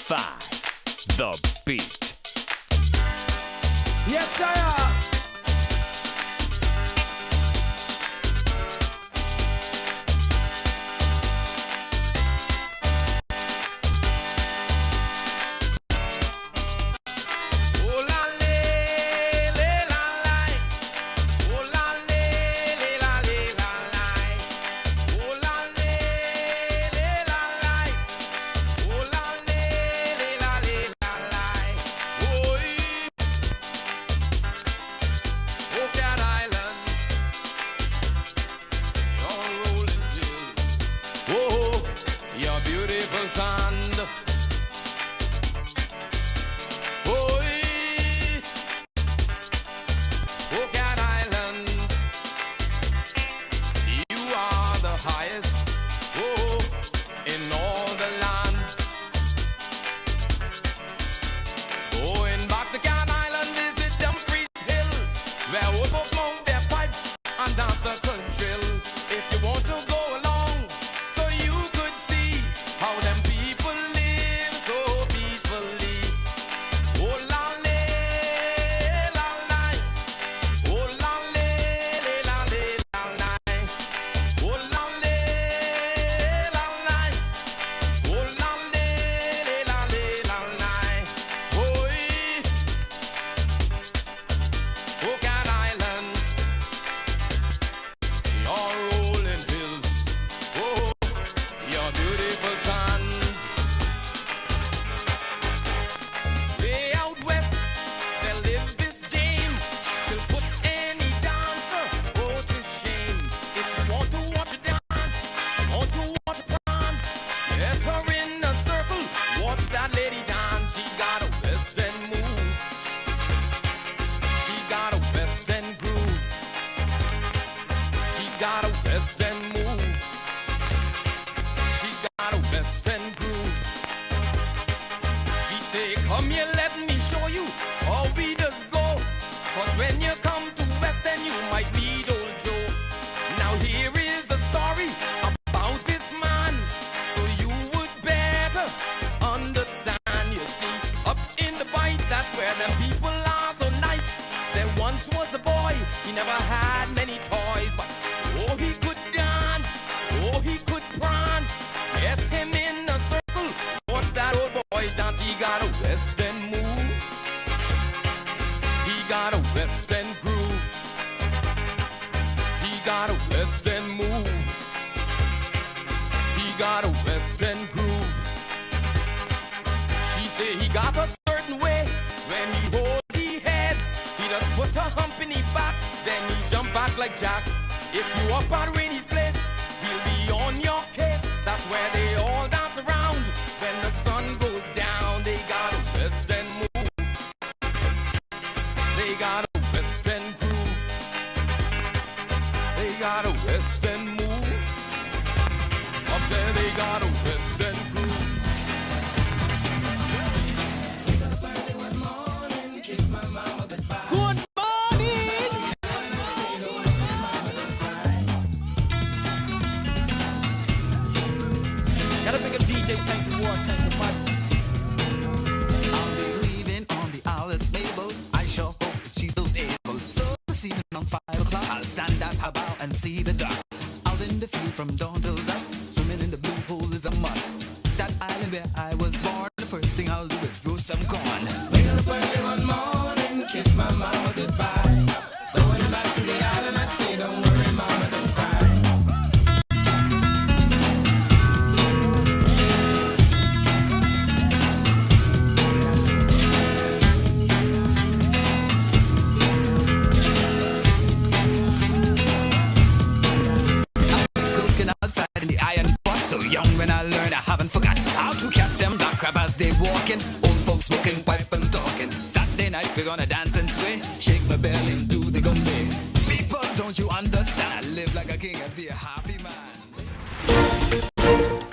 105, The Beat. Yes, sir.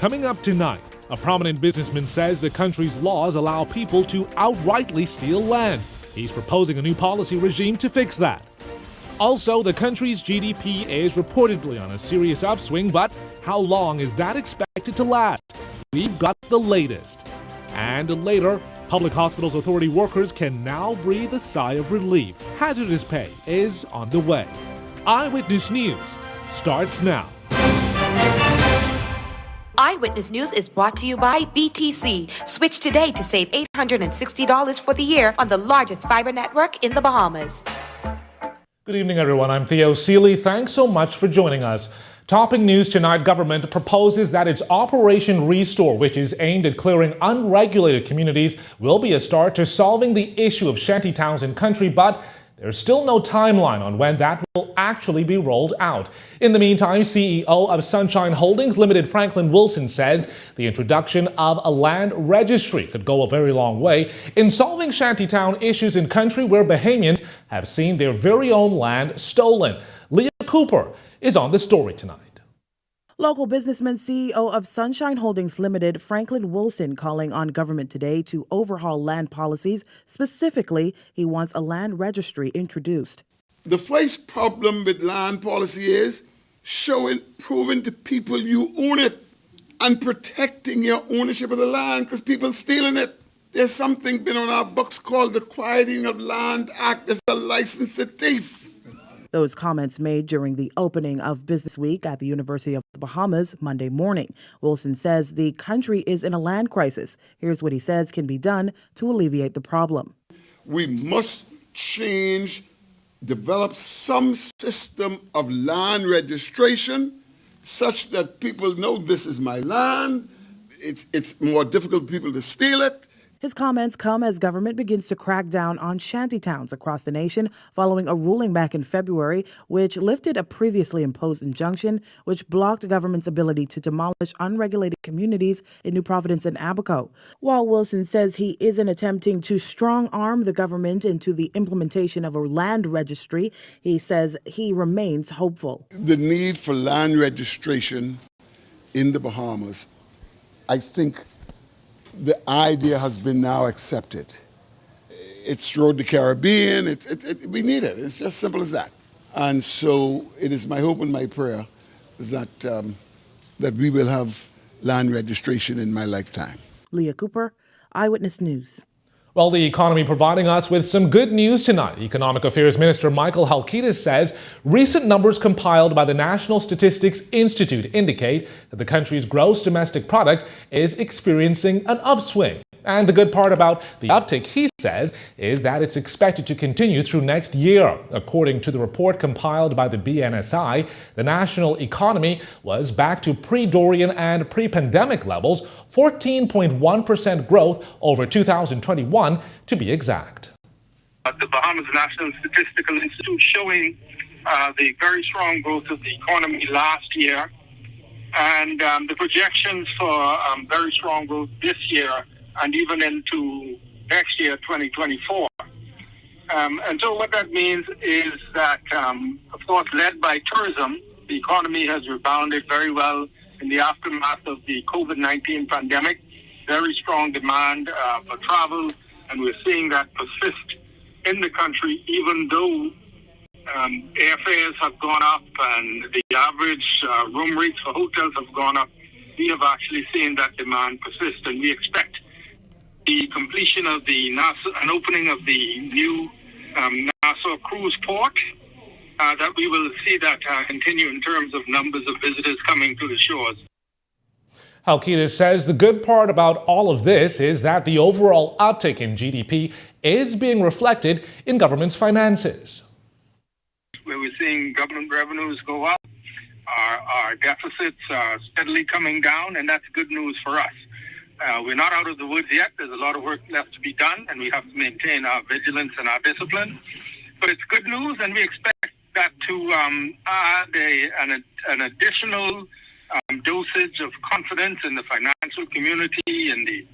Coming up tonight, a prominent businessman says the country's laws allow people to outrightly steal land. He's proposing a new policy regime to fix that. Also, the country's GDP is reportedly on a serious upswing, but how long is that expected to last? We've got the latest. And later, Public Hospitals Authority workers can now breathe a sigh of relief. Hazardous pay is on the way. Eyewitness News starts now. Eyewitness News is brought to you by BTC. Switch today to save $860 for the year on the largest fiber network in the Bahamas. Good evening, everyone. I'm Theo Seeley. Thanks so much for joining us. Topping news tonight, government proposes that its Operation Restore, which is aimed at clearing unregulated communities, will be a start to solving the issue of shanty towns in country, but there's still no timeline on when that will actually be rolled out. In the meantime, CEO of Sunshine Holdings Limited, Franklin Wilson, says the introduction of a land registry could go a very long way in solving shantytown issues in country where Bahamians have seen their very own land stolen. Leah Cooper is on the story tonight. Local businessman CEO of Sunshine Holdings Limited, Franklin Wilson, calling on government today to overhaul land policies. Specifically, he wants a land registry introduced. The first problem with land policy is proving to people you own it and protecting your ownership of the land, because people stealing it. There's something been on our books called the Quieting of Land Act as a licensed thief. Those comments made during the opening of Business Week at the University of the Bahamas Monday morning. Wilson says the country is in a land crisis. Here's what he says can be done to alleviate the problem. We must develop some system of land registration such that people know this is my land. It's more difficult for people to steal it. His comments come as government begins to crack down on shantytowns across the nation following a ruling back in February which lifted a previously imposed injunction which blocked government's ability to demolish unregulated communities in New Providence and Abaco. While Wilson says he isn't attempting to strong-arm the government into the implementation of a land registry, he says he remains hopeful. The need for land registration in the Bahamas, I think the idea has been now accepted. It's Road to Caribbean. We need it. It's just simple as that. And so it is my hope and my prayer that we will have land registration in my lifetime. Leah Cooper, Eyewitness News. Well, the economy providing us with some good news tonight. Economic Affairs Minister Michael Halkitis says recent numbers compiled by the National Statistics Institute indicate that the country's gross domestic product is experiencing an upswing. And the good part about the uptick, he says, is that it's expected to continue through next year. According to the report compiled by the BNSI, the national economy was back to pre-Dorian and pre-pandemic levels, 14.1% growth over 2021 to be exact. The Bahamas National Statistical Institute showing the very strong growth of the economy last year and the projections for very strong growth this year and even into next year, 2024. And so what that means is that, of course, led by tourism, the economy has rebounded very well in the aftermath of the COVID-19 pandemic. Very strong demand for travel, and we're seeing that persist in the country, even though airfares have gone up and the average room rates for hotels have gone up. We have actually seen that demand persist, and we expect the completion of the and opening of the new Nassau cruise port, that we will see that continue in terms of numbers of visitors coming to the shores. Halkitis says the good part about all of this is that the overall uptick in GDP is being reflected in government's finances. Where we're seeing government revenues go up, our deficits are steadily coming down, and that's good news for us. We're not out of the woods yet. There's a lot of work left to be done, and we have to maintain our vigilance and our discipline. But it's good news, and we expect that to add an additional dosage of confidence in the financial community and the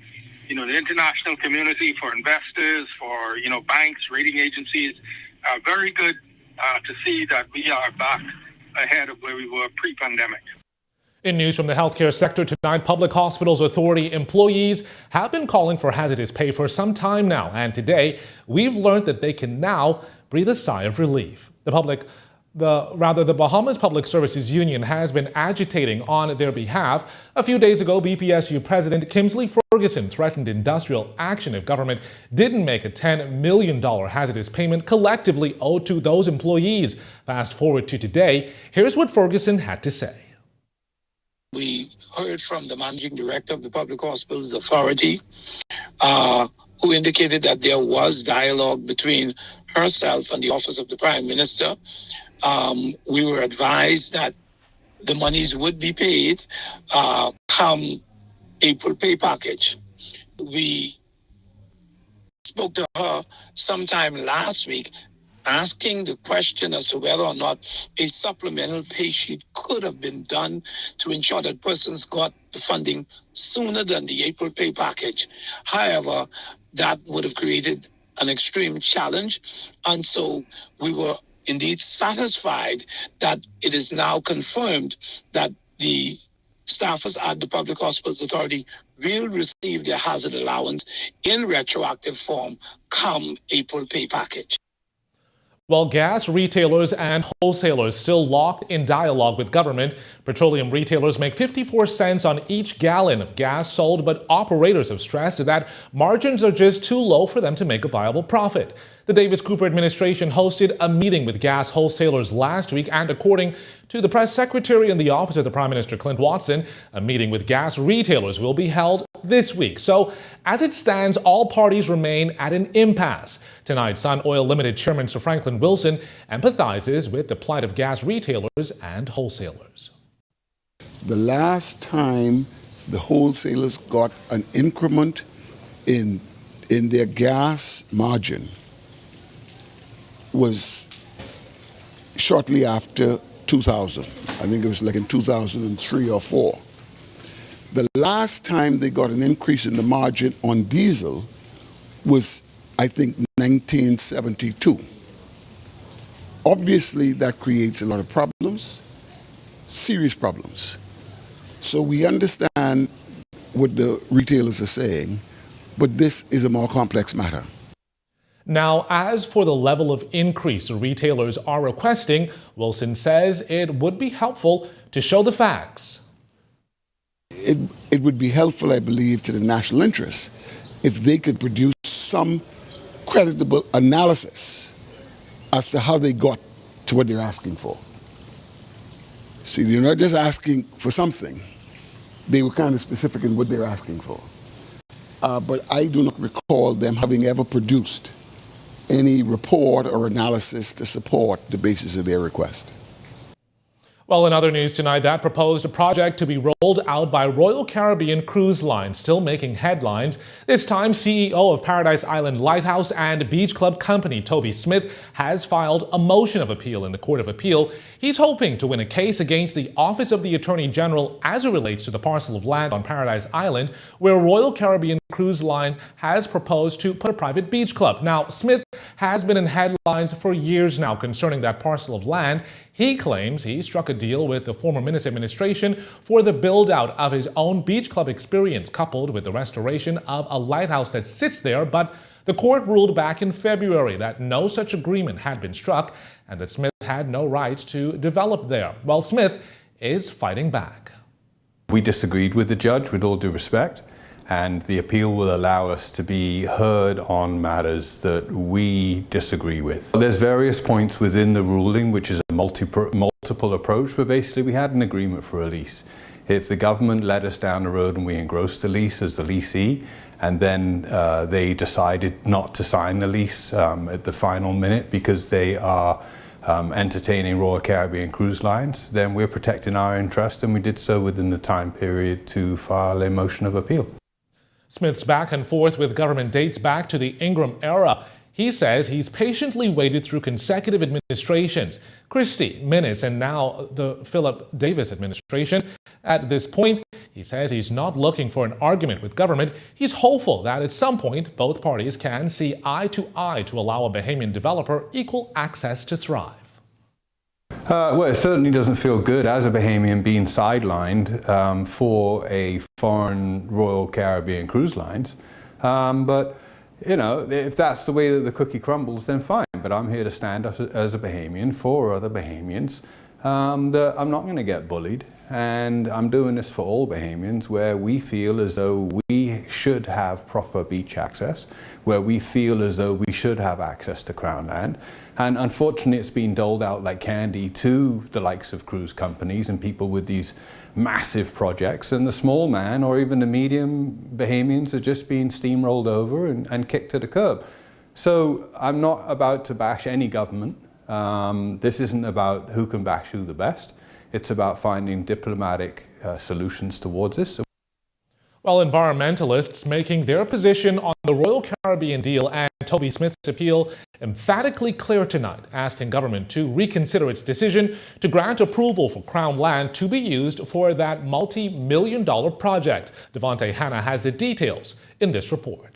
international community, for investors, for banks, rating agencies. Very good to see that we are back ahead of where we were pre-pandemic. In news from the healthcare sector tonight, Public Hospitals Authority employees have been calling for hazardous pay for some time now, and today we've learned that they can now breathe a sigh of relief. The Bahamas Public Services Union has been agitating on their behalf. A few days ago, BPSU President Kimsley Ferguson threatened industrial action if government didn't make a $10 million hazardous payment collectively owed to those employees. Fast forward to today, here's what Ferguson had to say. We heard from the managing director of the Public Hospitals Authority, who indicated that there was dialogue between herself and the Office of the Prime Minister. We were advised that the monies would be paid come April pay package. We spoke to her sometime last week, asking the question as to whether or not a supplemental pay sheet could have been done to ensure that persons got the funding sooner than the April pay package. However, that would have created an extreme challenge. And so we were indeed satisfied that it is now confirmed that the staffers at the Public Hospitals Authority will receive their hazard allowance in retroactive form come April pay package. While gas retailers and wholesalers still locked in dialogue with government, petroleum retailers make 54 cents on each gallon of gas sold, but operators have stressed that margins are just too low for them to make a viable profit. The Davis-Cooper administration hosted a meeting with gas wholesalers last week, and according to the press secretary in the office of the Prime Minister, Clint Watson, a meeting with gas retailers will be held this week. So, as it stands, all parties remain at an impasse. Tonight, Sun Oil Limited Chairman Sir Franklin Wilson empathizes with the plight of gas retailers and wholesalers. The last time the wholesalers got an increment in their gas margin was shortly after 2000. I think it was like in 2003 or 4. The last time they got an increase in the margin on diesel was, I think, 1972. Obviously, that creates a lot of problems, serious problems. So we understand what the retailers are saying, but this is a more complex matter. Now, as for the level of increase the retailers are requesting, Wilson says it would be helpful to show the facts. It would be helpful, I believe, to the national interest if they could produce some creditable analysis as to how they got to what they're asking for. See, they're not just asking for something. They were kind of specific in what they're asking for. But I do not recall them having ever produced any report or analysis to support the basis of their request. Well, in other news tonight, that proposed project to be rolled out by Royal Caribbean Cruise Line still making headlines. This time, CEO of Paradise Island Lighthouse and Beach Club company Toby Smith has filed a motion of appeal in the Court of Appeal. He's hoping to win a case against the Office of the Attorney General as it relates to the parcel of land on Paradise Island where Royal Caribbean Cruise Line has proposed to put a private beach club. Now, Smith has been in headlines for years now concerning that parcel of land. He claims he struck a deal with the former Minister administration for the build-out of his own beach club experience, coupled with the restoration of a lighthouse that sits there. But the court ruled back in February that no such agreement had been struck and that Smith had no right to develop there. Well, Smith is fighting back. We disagreed with the judge, with all due respect, and the appeal will allow us to be heard on matters that we disagree with. There's various points within the ruling, which is a multiple approach, but basically we had an agreement for a lease. If the government led us down the road and we engrossed the lease as the leasee, and then they decided not to sign the lease at the final minute because they are entertaining Royal Caribbean Cruise Lines, then we're protecting our interest, and we did so within the time period to file a motion of appeal. Smith's back and forth with government dates back to the Ingram era. He says he's patiently waited through consecutive administrations, Christie, Minnis, and now the Philip Davis administration. At this point, he says he's not looking for an argument with government. He's hopeful that at some point both parties can see eye to eye to allow a Bahamian developer equal access to thrive. Well, it certainly doesn't feel good as a Bahamian being sidelined for a foreign Royal Caribbean Cruise Lines. But, you know, if that's the way that the cookie crumbles, then fine. But I'm here to stand up as a Bahamian for other Bahamians. That I'm not going to get bullied. And I'm doing this for all Bahamians, where we feel as though we I should have proper beach access, where we feel as though we should have access to Crown land. And unfortunately, it's been doled out like candy to the likes of cruise companies and people with these massive projects, and the small man or even the medium Bahamians are just being steamrolled over and kicked to the curb. So I'm not about to bash any government. This isn't about who can bash who the best. It's about finding diplomatic solutions towards this. Well, environmentalists making their position on the Royal Caribbean deal and Toby Smith's appeal emphatically clear tonight, asking government to reconsider its decision to grant approval for Crown land to be used for that multi-million-dollar project. Devontae Hanna has the details in this report.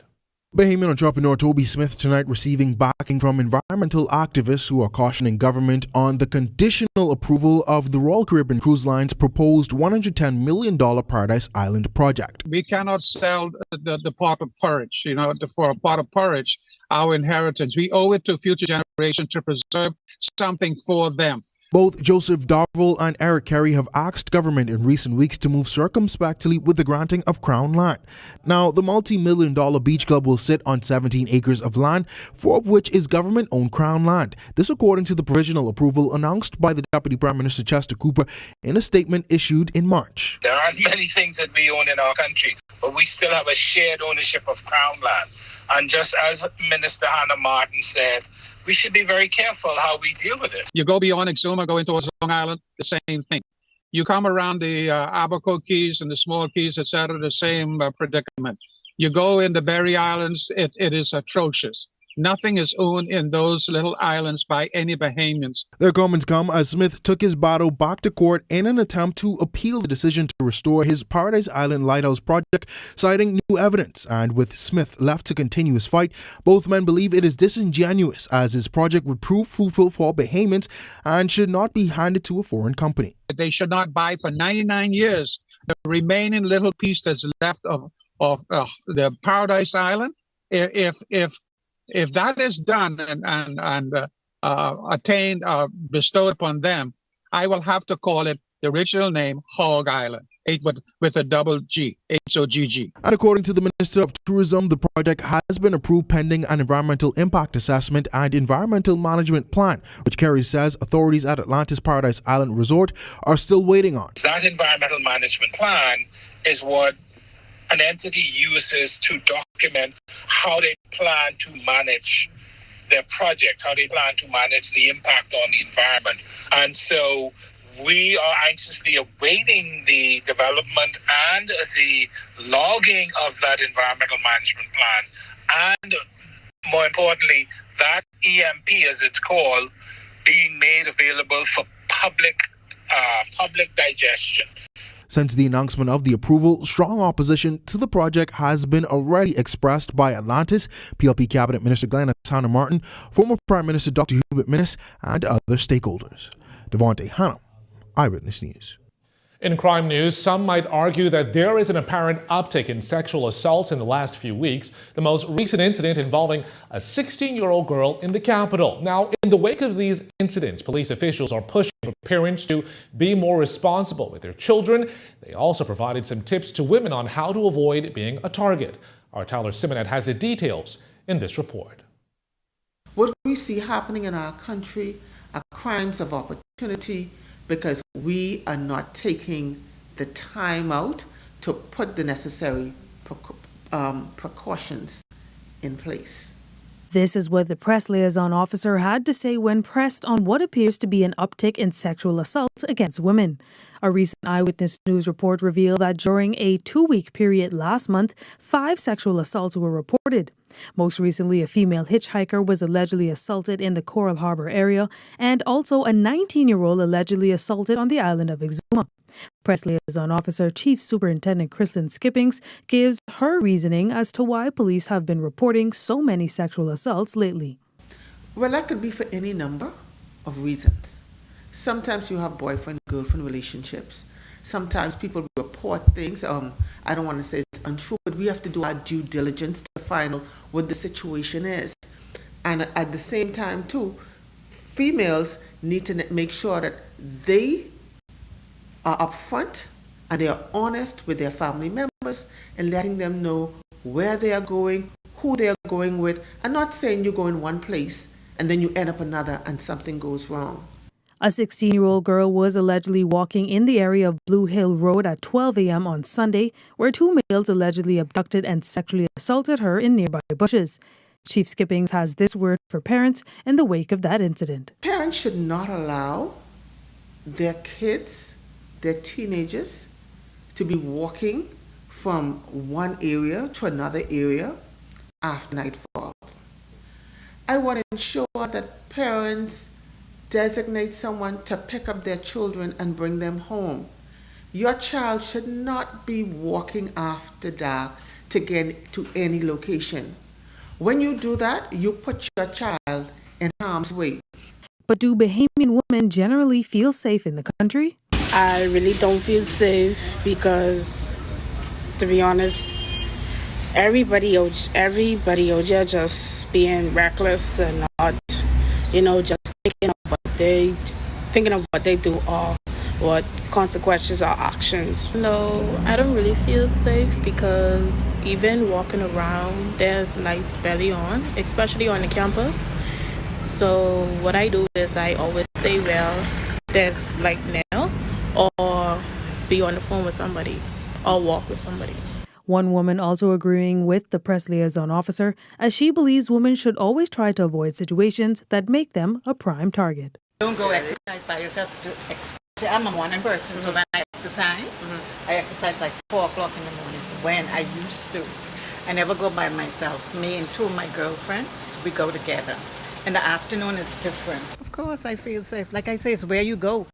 Bahamian entrepreneur Toby Smith tonight receiving backing from environmental activists who are cautioning government on the conditional approval of the Royal Caribbean Cruise Line's proposed $110 million Paradise Island project. We cannot sell the pot of porridge, for a pot of porridge, our inheritance. We owe it to future generations to preserve something for them. Both Joseph Darville and Eric Kerry have asked government in recent weeks to move circumspectly with the granting of Crown land. Now, the multi-million-dollar beach club will sit on 17 acres of land, 4 of which is government-owned Crown land. This according to the provisional approval announced by the Deputy Prime Minister Chester Cooper in a statement issued in March. There aren't many things that we own in our country, but we still have a shared ownership of Crown land. And just as Minister Hannah Martin said, we should be very careful how we deal with it. You go beyond Exuma, going towards Long Island, the same thing. You come around the Abaco Keys and the small keys, etc., the same predicament. You go in the Berry Islands, it is atrocious. Nothing is owned in those little islands by any Bahamians. Their comments come as Smith took his battle back to court in an attempt to appeal the decision to restore his Paradise Island Lighthouse project, citing new evidence. And with Smith left to continue his fight, both men believe it is disingenuous as his project would prove fruitful for Bahamians and should not be handed to a foreign company. They should not buy for 99 years the remaining little piece that's left of the Paradise Island. If that is done and attained, bestowed upon them, I will have to call it the original name, Hog Island, with a double G, H-O-G-G. And according to the Minister of Tourism, the project has been approved pending an environmental impact assessment and environmental management plan, which Kerry says authorities at Atlantis Paradise Island Resort are still waiting on. That environmental management plan is what an entity uses to document how they plan to manage their project, how they plan to manage the impact on the environment. And so we are anxiously awaiting the development and the logging of that environmental management plan. And more importantly, that EMP, as it's called, being made available for public digestion. Since the announcement of the approval, strong opposition to the project has been already expressed by Atlantis, PLP Cabinet Minister Glenn Tanner Martin, former Prime Minister Dr. Hubert Minnis, and other stakeholders. Devontae Hanna, Eyewitness News. In crime news, some might argue that there is an apparent uptick in sexual assaults in the last few weeks. The most recent incident involving a 16-year-old girl in the capital. Now, in the wake of these incidents, police officials are pushing for parents to be more responsible with their children. They also provided some tips to women on how to avoid being a target. Our Tyler Simonet has the details in this report. What we see happening in our country are crimes of opportunity, because we are not taking the time out to put the necessary precautions in place. This is what the press liaison officer had to say when pressed on what appears to be an uptick in sexual assaults against women. A recent Eyewitness News report revealed that during a 2-week period last month, 5 sexual assaults were reported. Most recently, a female hitchhiker was allegedly assaulted in the Coral Harbor area, and also a 19-year-old allegedly assaulted on the island of Exuma. Press Liaison Officer Chief Superintendent Kristen Skippings gives her reasoning as to why police have been reporting so many sexual assaults lately. Well, that could be for any number of reasons. Sometimes you have boyfriend-girlfriend relationships. Sometimes people report things. I don't want to say it's untrue, but we have to do our due diligence to find out what the situation is. And at the same time, too, females need to make sure that they are upfront and they are honest with their family members. members and letting them know where they are going, who they are going with, and not saying you go in one place and then you end up another and something goes wrong. A 16-year-old girl was allegedly walking in the area of Blue Hill Road at 12 a.m. on Sunday, where two males allegedly abducted and sexually assaulted her in nearby bushes. Chief Skippings has this word for parents in the wake of that incident. Parents should not allow their kids, their teenagers, to be walking from one area to another area after nightfall. I want to ensure that parents designate someone to pick up their children and bring them home. Your child should not be walking after dark to get to any location. When you do that, you put your child in harm's way. But do Bahamian women generally feel safe in the country? I really don't feel safe because, to be honest, everybody out there just being reckless and not, just thinking of what they do or what consequences or actions. No, I don't really feel safe because even walking around, there's lights barely on, especially on the campus. So what I do is I always stay where there's light now, or be on the phone with somebody or walk with somebody. One woman also agreeing with the press liaison officer, as she believes women should always try to avoid situations that make them a prime target. Don't go exercise by yourself. I'm a morning person, so when I exercise, I exercise like 4 o'clock in the morning when I used to. I never go by myself. Me and two of my girlfriends, we go together. In the afternoon, it's different. Of course, I feel safe. Like I say, it's where you go.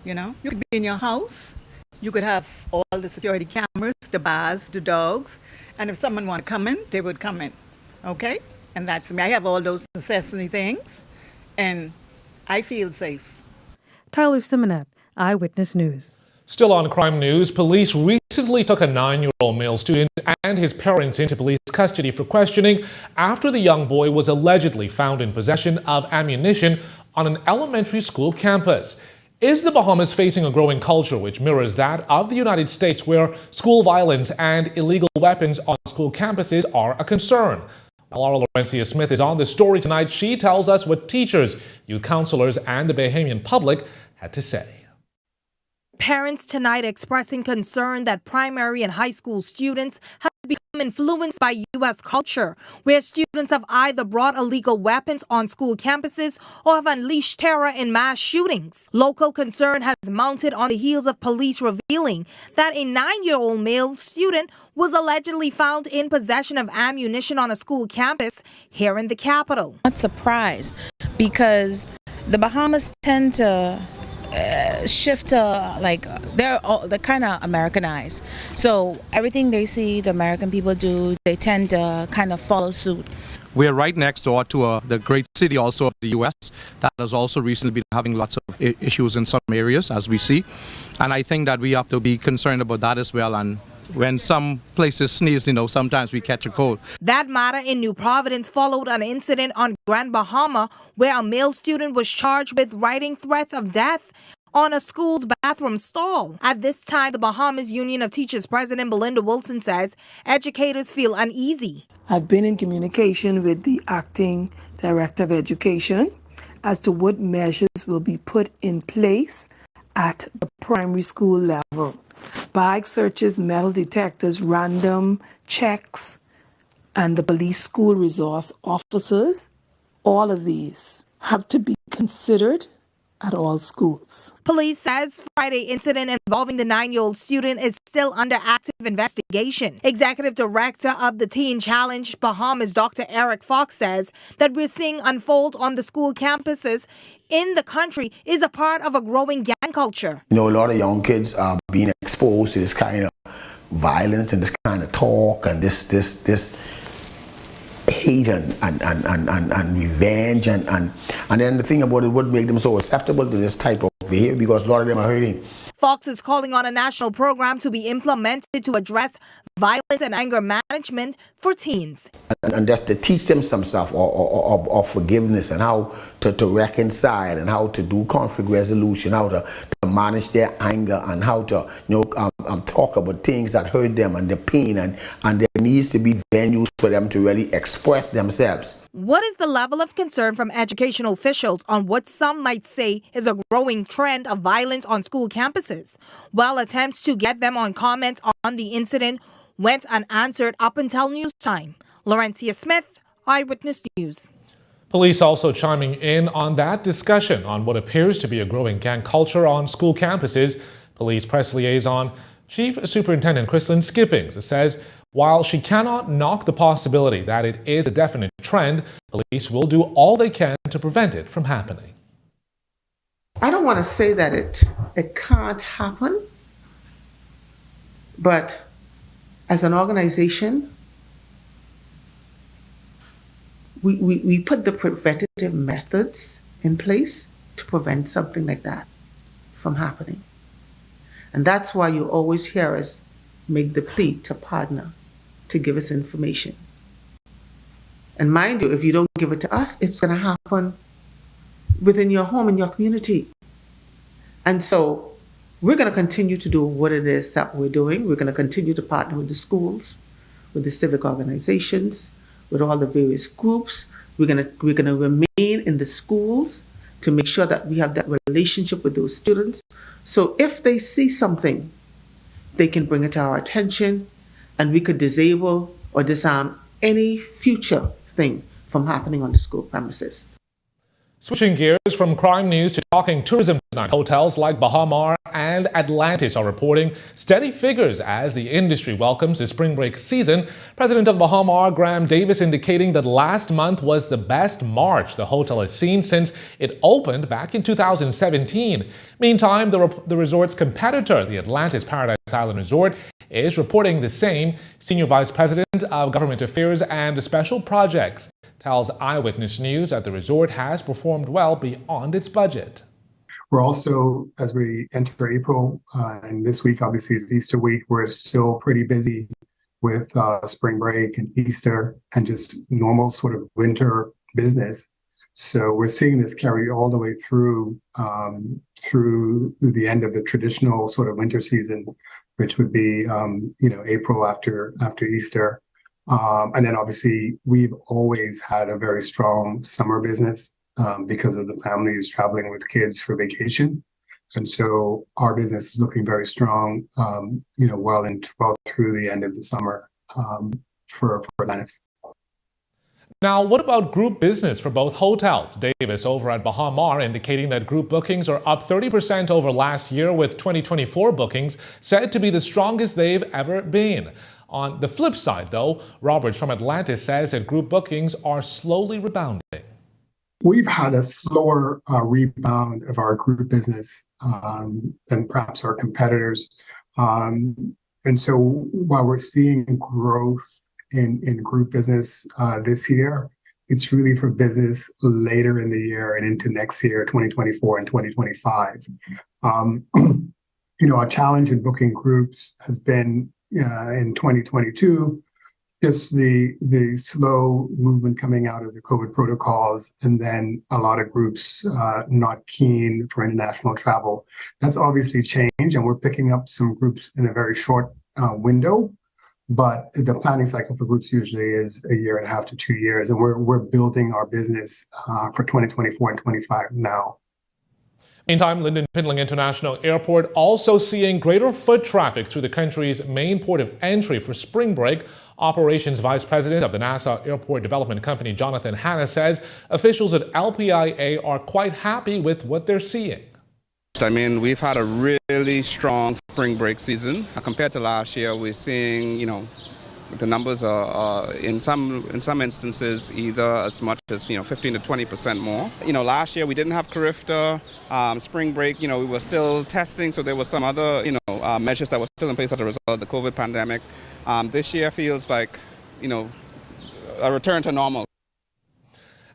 You could be in your house. You could have all the security cameras, the bars, the dogs. And if someone want to come in, they would come in. Okay? And that's me. I have all those necessity things. And I feel safe. Tyler Simonet, Eyewitness News. Still on crime news, police recently took a 9-year-old male student and his parents into police custody for questioning after the young boy was allegedly found in possession of ammunition on an elementary school campus. Is the Bahamas facing a growing culture which mirrors that of the United States, where school violence and illegal weapons on school campuses are a concern? Laura Laurencia Smith is on the story tonight. She tells us what teachers, youth counselors, and the Bahamian public had to say. Parents tonight expressing concern that primary and high school students have become influenced by U.S. culture, where students have either brought illegal weapons on school campuses or have unleashed terror in mass shootings. Local concern has mounted on the heels of police revealing that a 9-year-old male student was allegedly found in possession of ammunition on a school campus here in the capital. Not surprised, because the Bahamas tend to shift to they're kind of Americanized. So everything they see the American people do, they tend to kind of follow suit. We're right next door to the great city also of the U.S. that has also recently been having lots of issues in some areas, as we see. And I think that we have to be concerned about that as well. And when some places sneeze, sometimes we catch a cold. That matter in New Providence followed an incident on Grand Bahama where a male student was charged with writing threats of death on a school's bathroom stall. At this time, the Bahamas Union of Teachers President Belinda Wilson says educators feel uneasy. I've been in communication with the acting director of education as to what measures will be put in place at the primary school level. Bag searches, metal detectors, random checks, and the police school resource officers, all of these have to be considered at all schools. Police says Friday incident involving the 9-year-old student is still under active investigation. Executive Director of the Teen Challenge Bahamas, Dr. Eric Fox, says that we're seeing unfold on the school campuses in the country is a part of a growing gang culture. A lot of young kids are being exposed to this kind of violence and this kind of talk and this hate and revenge and then the thing about it would make them so acceptable to this type of behavior because a lot of them are hurting. Fox is calling on a national program to be implemented to address violence and anger management for teens. And just to teach them some stuff or forgiveness and how to reconcile and how to do conflict resolution, how to manage their anger and how to talk about things that hurt them and the pain and there needs to be venues for them to really express themselves. What is the level of concern from educational officials on what some might say is a growing trend of violence on school campuses? While attempts to get them on comments on the incident went unanswered up until news time. Laurencia Smith, Eyewitness News. Police also chiming in on that discussion on what appears to be a growing gang culture on school campuses. Police press liaison Chief Superintendent Chrislyn Skippings says while she cannot knock the possibility that it is a definite trend, police will do all they can to prevent it from happening. I don't want to say that it can't happen, but as an organization, we put the preventative methods in place to prevent something like that from happening. And that's why you always hear us make the plea to partner to give us information. And mind you, if you don't give it to us, it's going to happen within your home, in your community. And so we're going to continue to do what it is that we're doing. We're going to continue to partner with the schools, with the civic organizations, with all the various groups. We're going to remain in the schools to make sure that we have that relationship with those students. So if they see something, they can bring it to our attention and we could disable or disarm any future thing from happening on the school premises. Switching gears from crime news to talking tourism tonight. Hotels like Bahamas and Atlantis are reporting steady figures as the industry welcomes the spring break season. President of Bahamas, Graham Davis, indicating that last month was the best March the hotel has seen since it opened back in 2017. Meantime, the resort's competitor, the Atlantis Paradise Island Resort, is reporting the same. Senior Vice President of Government Affairs and Special Projects tells Eyewitness News that the resort has performed well beyond its budget. We're also, as we enter April, and this week obviously is Easter week, we're still pretty busy with spring break and Easter and just normal sort of winter business. So we're seeing this carry all the way through the end of the traditional sort of winter season, which would be April after Easter. And then obviously we've always had a very strong summer business because of the families traveling with kids for vacation. And so our business is looking very strong, well through the end of the summer for Atlantis. Now, what about group business for both hotels? Davis over at Bahamas indicating that group bookings are up 30% over last year, with 2024 bookings said to be the strongest they've ever been. On the flip side, though, Roberts from Atlantis says that group bookings are slowly rebounding. We've had a slower rebound of our group business than perhaps our competitors. And so while we're seeing growth in group business this year, it's really for business later in the year and into next year, 2024 and 2025. Our challenge in booking groups has been in 2022, just the slow movement coming out of the COVID protocols, and then a lot of groups not keen for international travel. That's obviously changed, and we're picking up some groups in a very short window. But the planning cycle for groups usually is a year and a half to 2 years, and we're building our business for 2024 and 25 now. Meantime, Lynden Pindling International Airport also seeing greater foot traffic through the country's main port of entry for spring break. Operations Vice President of the Nassau Airport Development Company, Jonathan Hanna, says officials at LPIA are quite happy with what they're seeing. I mean, we've had a really strong spring break season. Compared to last year, we're seeing, the numbers are in some instances either as much as 15 to 20% more. Last year we didn't have Carifta, spring break. We were still testing, so there were some other measures that were still in place as a result of the COVID pandemic. This year feels like a return to normal.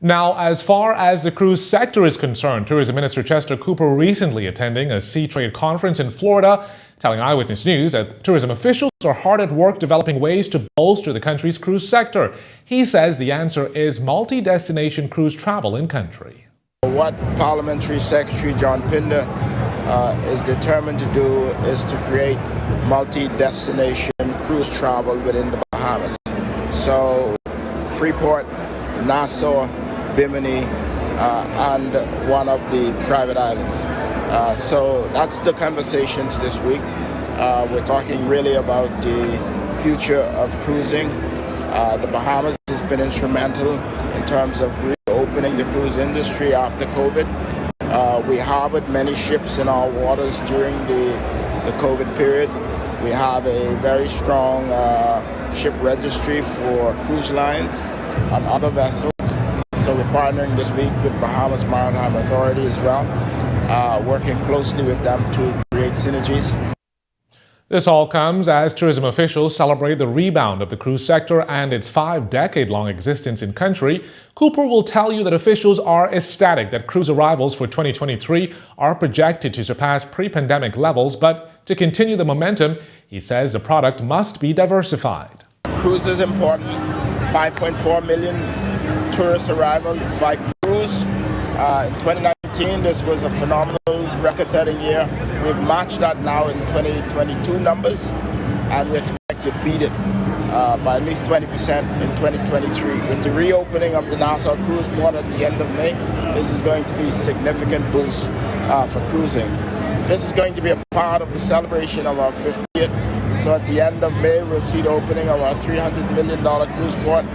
Now, as far as the cruise sector is concerned, Tourism Minister Chester Cooper recently attending a sea trade conference in Florida, telling Eyewitness News that tourism officials are hard at work developing ways to bolster the country's cruise sector. He says the answer is multi-destination cruise travel in country. What Parliamentary Secretary John Pinder is determined to do is to create multi-destination cruise travel within the Bahamas. So Freeport, Nassau, Bimini, and one of the private islands. So that's the conversations this week. We're talking really about the future of cruising. The Bahamas has been instrumental in terms of reopening the cruise industry after COVID. We harbored many ships in our waters during the COVID period. We have a very strong ship registry for cruise lines and other vessels. So we're partnering this week with Bahamas Maritime Authority as well, working closely with them to create synergies. This all comes as tourism officials celebrate the rebound of the cruise sector and its 5-decade-long existence in country. Cooper will tell you that officials are ecstatic that cruise arrivals for 2023 are projected to surpass pre-pandemic levels, but to continue the momentum, he says the product must be diversified. Cruise is important. 5.4 million tourist arrivals by cruise. In 2019, this was a phenomenal record-setting year. We've matched that now in 2022 numbers, and we expect to beat it by at least 20% in 2023. With the reopening of the Nassau cruise port at the end of May, this is going to be a significant boost for cruising. This is going to be a part of the celebration of our 50th. So at the end of May, we'll see the opening of our $300 million cruise port,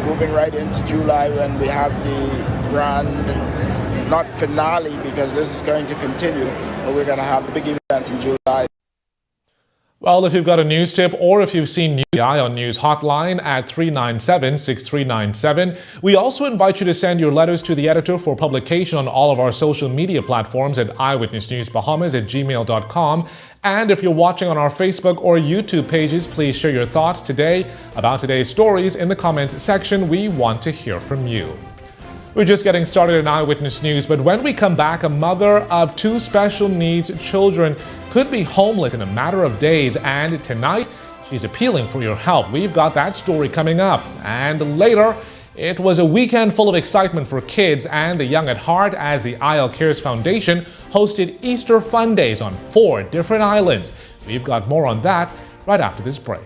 moving right into July when we have the grand, not finale because this is going to continue, but we're going to have the big events in July. Well, if you've got a news tip or if you've seen the Eye on News hotline at 397-6397, we also invite you to send your letters to the editor for publication on all of our social media platforms at eyewitnessnewsbahamas@gmail.com. And if you're watching on our Facebook or YouTube pages, please share your thoughts today about today's stories in the comments section. We want to hear from you. We're just getting started in Eyewitness News, but when we come back, a mother of 2 special needs children could be homeless in a matter of days, and tonight she's appealing for your help. We've got that story coming up. And later, it was a weekend full of excitement for kids and the young at heart as the IL Cares Foundation hosted Easter Fun Days on 4 different islands. We've got more on that right after this break.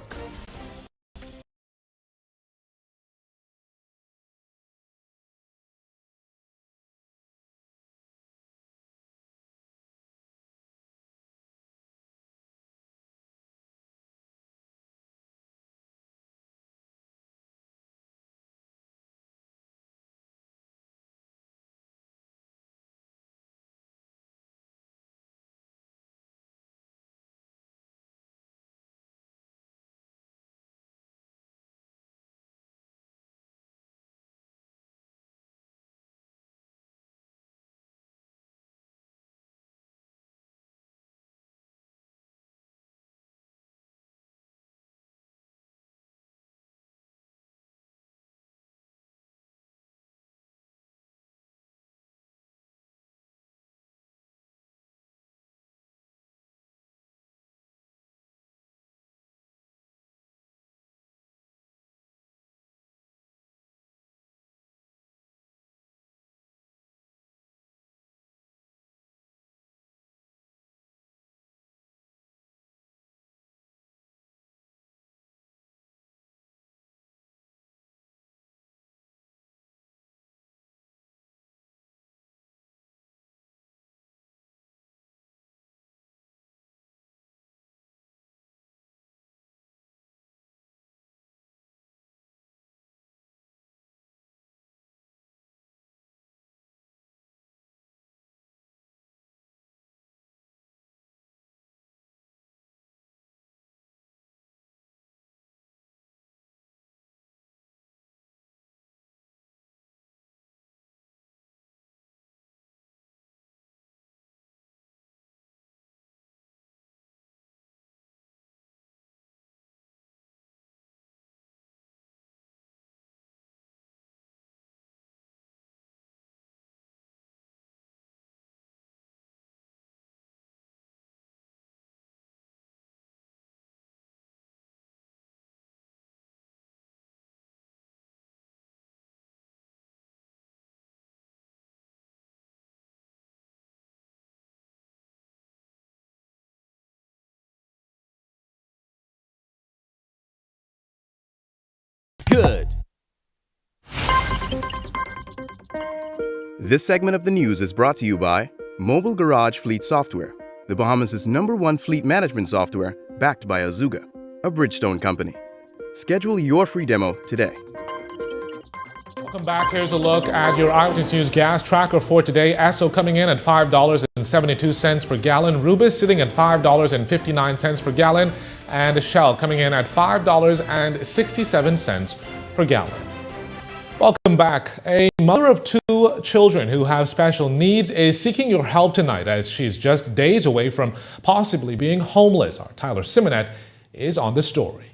good. This segment of the news is brought to you by Mobile Garage Fleet Software, the Bahamas' #1 fleet management software, backed by Azuga, a Bridgestone company. Schedule your free demo today. Welcome back. Here's a look at your Eyewitness News gas tracker for today. Esso coming in at $5.72 per gallon. Rubis sitting at $5.59 per gallon. And Shell coming in at $5.67 per gallon. Welcome back. A mother of 2 children who have special needs is seeking your help tonight as she's just days away from possibly being homeless. Our Tyler Simonet is on the story.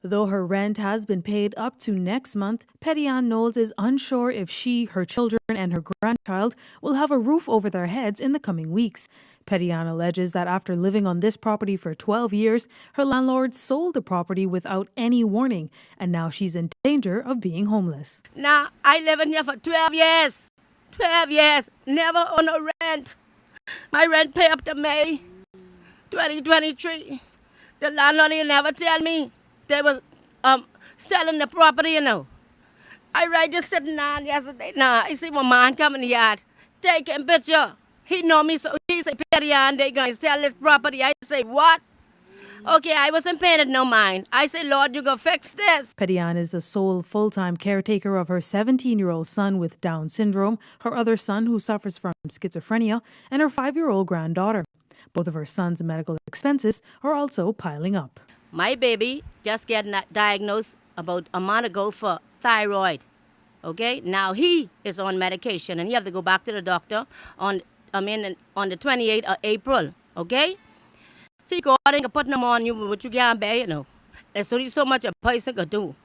Though her rent has been paid up to next month, Petty-Ann Knowles is unsure if she, her children, and her grandchild will have a roof over their heads in the coming weeks. Petty-Ann alleges that after living on this property for 12 years, her landlord sold the property without any warning, and now she's in danger of being homeless. Now, I live in here for 12 years. 12 years, never on a rent. My rent pay up to May 2023. The landlord never tell me they was selling the property, you know. I right just sitting down yesterday. Now, I see my man come in the yard, taking picture. He know me, so he say, Petty-Ann, they going to sell this property. I say, what? Okay, I wasn't paying it no mind. I say, Lord, you go fix this. Petty-Ann is the sole full-time caretaker of her 17-year-old son with Down syndrome, her other son who suffers from schizophrenia, and her 5-year-old granddaughter. Both of her son's medical expenses are also piling up. My baby just got diagnosed about a month ago for thyroid. Okay, now he is on medication and he have to go back to the doctor on the 28th of April. Okay, so you go out and put them on you, but you can't bear, you know. There's only so much a person could do.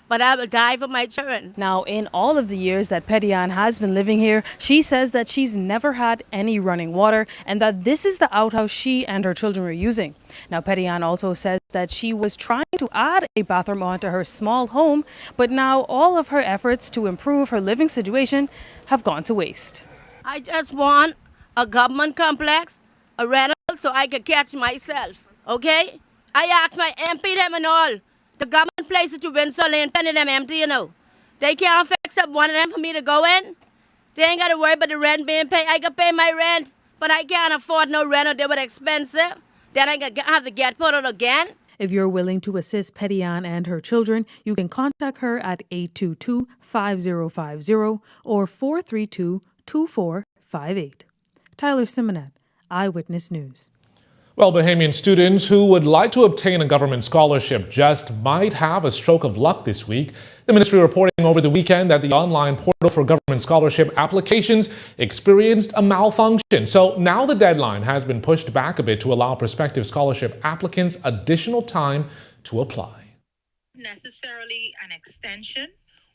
But I will die for my children. Now, in all of the years that Petty-Ann has been living here, she says that she's never had any running water and that this is the outhouse she and her children were using. Now, Petty-Ann also says that she was trying to add a bathroom onto her small home, but now all of her efforts to improve her living situation have gone to waste. I just want a government complex, a rental, so I could catch myself, okay? I asked my MP them and all. The government places you win, so they plenty of them empty, you know. They can't fix up one of them for me to go in. They ain't got to worry about the rent being paid. I can pay my rent, but I can't afford no rent or they were expensive. Then I have to get put out again. If you're willing to assist Petty-Ann and her children, you can contact her at 822-5050 or 432-2458. Tyler Simonet, Eyewitness News. Well, Bahamian students who would like to obtain a government scholarship just might have a stroke of luck this week. The ministry reporting over the weekend that the online portal for government scholarship applications experienced a malfunction. So now the deadline has been pushed back a bit to allow prospective scholarship applicants additional time to apply. Necessarily an extension.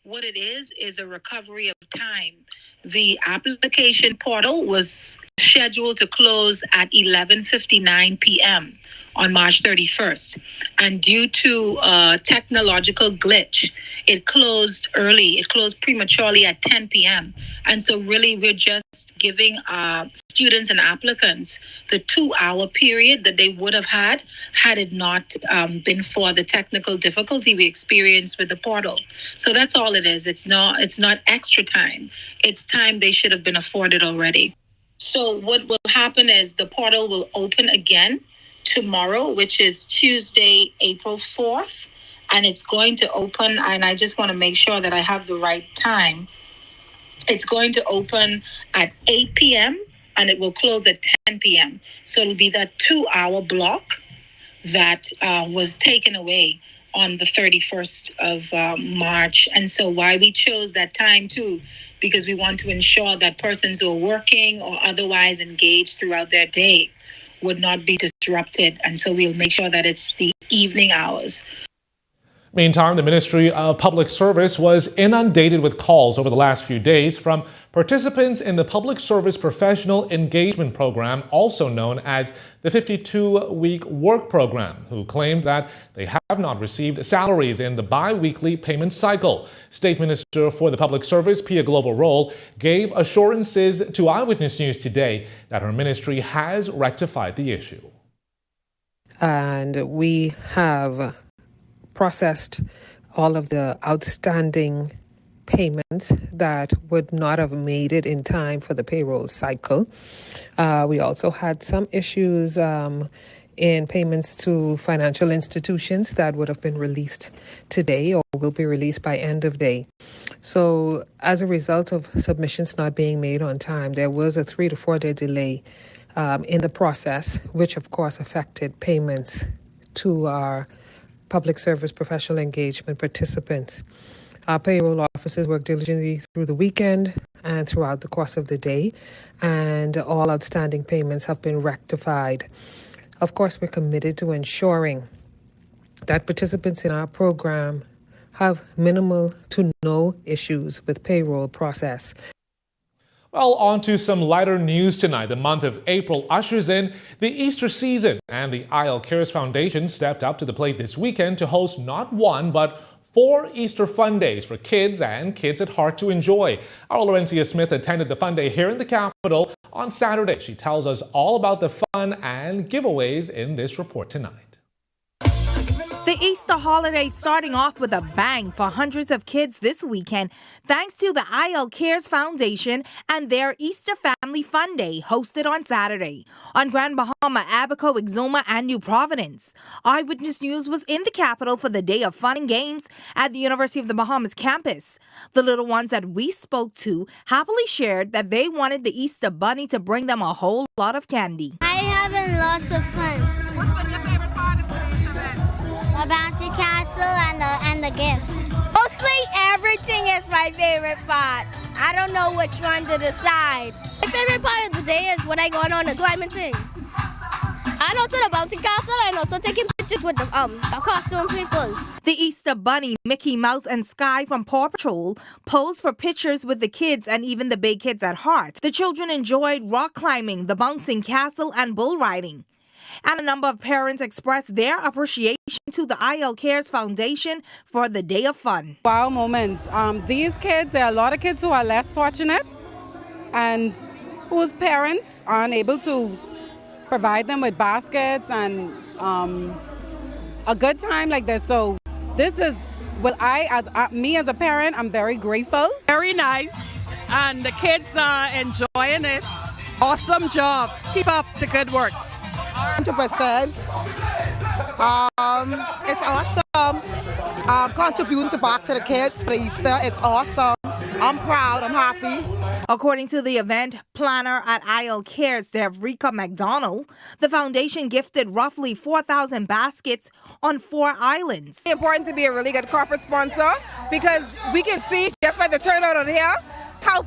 What it is a recovery of time. The application portal was scheduled to close at 11:59 p.m. on March 31st. And due to a technological glitch, it closed early. It closed prematurely at 10 p.m. And so really we're just giving students and applicants the 2-hour period that they would have had it not been for the technical difficulty we experienced with the portal. So that's all it is. It's not extra time. It's time they should have been afforded already. So what will happen is the portal will open again tomorrow, which is Tuesday, April 4th. And it's going to open, and I just want to make sure that I have the right time. It's going to open at 8 p.m. and it will close at 10 p.m. So it'll be that 2-hour block that was taken away on the 31st of March. And so why we chose that time too, because we want to ensure that persons who are working or otherwise engaged throughout their day would not be disrupted. And so we'll make sure that it's the evening hours. Meantime, the Ministry of Public Service was inundated with calls over the last few days from participants in the Public Service Professional Engagement Program, also known as the 52-week work program, who claimed that they have not received salaries in the bi-weekly payment cycle. State Minister for the Public Service, Pia Glover-Roll, gave assurances to Eyewitness News today that her ministry has rectified the issue. And we have processed all of the outstanding payments that would not have made it in time for the payroll cycle. We also had some issues in payments to financial institutions that would have been released today or will be released by end of day. So as a result of submissions not being made on time, there was a 3 to 4 day delay in the process, which of course affected payments to our public service professional engagement participants. Our payroll officers worked diligently through the weekend and throughout the course of the day, and all outstanding payments have been rectified. Of course, we're committed to ensuring that participants in our program have minimal to no issues with payroll process. Well, on to some lighter news tonight. The month of April ushers in the Easter season, and the IL Cares Foundation stepped up to the plate this weekend to host not one, but 4 Easter fun days for kids and kids at heart to enjoy. Our Toby Smith attended the fun day here in the capital on Saturday. She tells us all about the fun and giveaways in this report tonight. The Easter holiday starting off with a bang for hundreds of kids this weekend, thanks to the IL Cares Foundation and their Easter Family Fun Day hosted on Saturday on Grand Bahama, Abaco, Exuma, and New Providence. Eyewitness News was in the capital for the day of fun and games at the University of the Bahamas campus. The little ones that we spoke to happily shared that they wanted the Easter Bunny to bring them a whole lot of candy. I having lots of fun. What's been your favorite part of today's event? The bouncy castle and the gifts. Mostly everything is my favorite part. I don't know which one to decide. My favorite part of the day is when I go on the climbing thing. And also the bouncy castle and also taking pictures with the costume people. The Easter Bunny, Mickey Mouse, and Sky from Paw Patrol posed for pictures with the kids and even the big kids at heart. The children enjoyed rock climbing, the bouncing castle, and bull riding. And a number of parents expressed their appreciation to the IL Cares Foundation for the day of fun. Wow moments. These kids, there are a lot of kids who are less fortunate and whose parents aren't able to provide them with baskets and a good time like this. So this is, well, me as a parent, I'm very grateful. Very nice, and the kids are enjoying it. Awesome job. Keep up the good works. 100%. It's awesome. Contributing back to the kids for Easter. It's awesome. I'm proud. I'm happy. According to the event planner at IL Cares, Devrika McDonald, the foundation gifted roughly 4,000 baskets on 4 islands. It's important to be a really good corporate sponsor because we can see just by the turnout on here how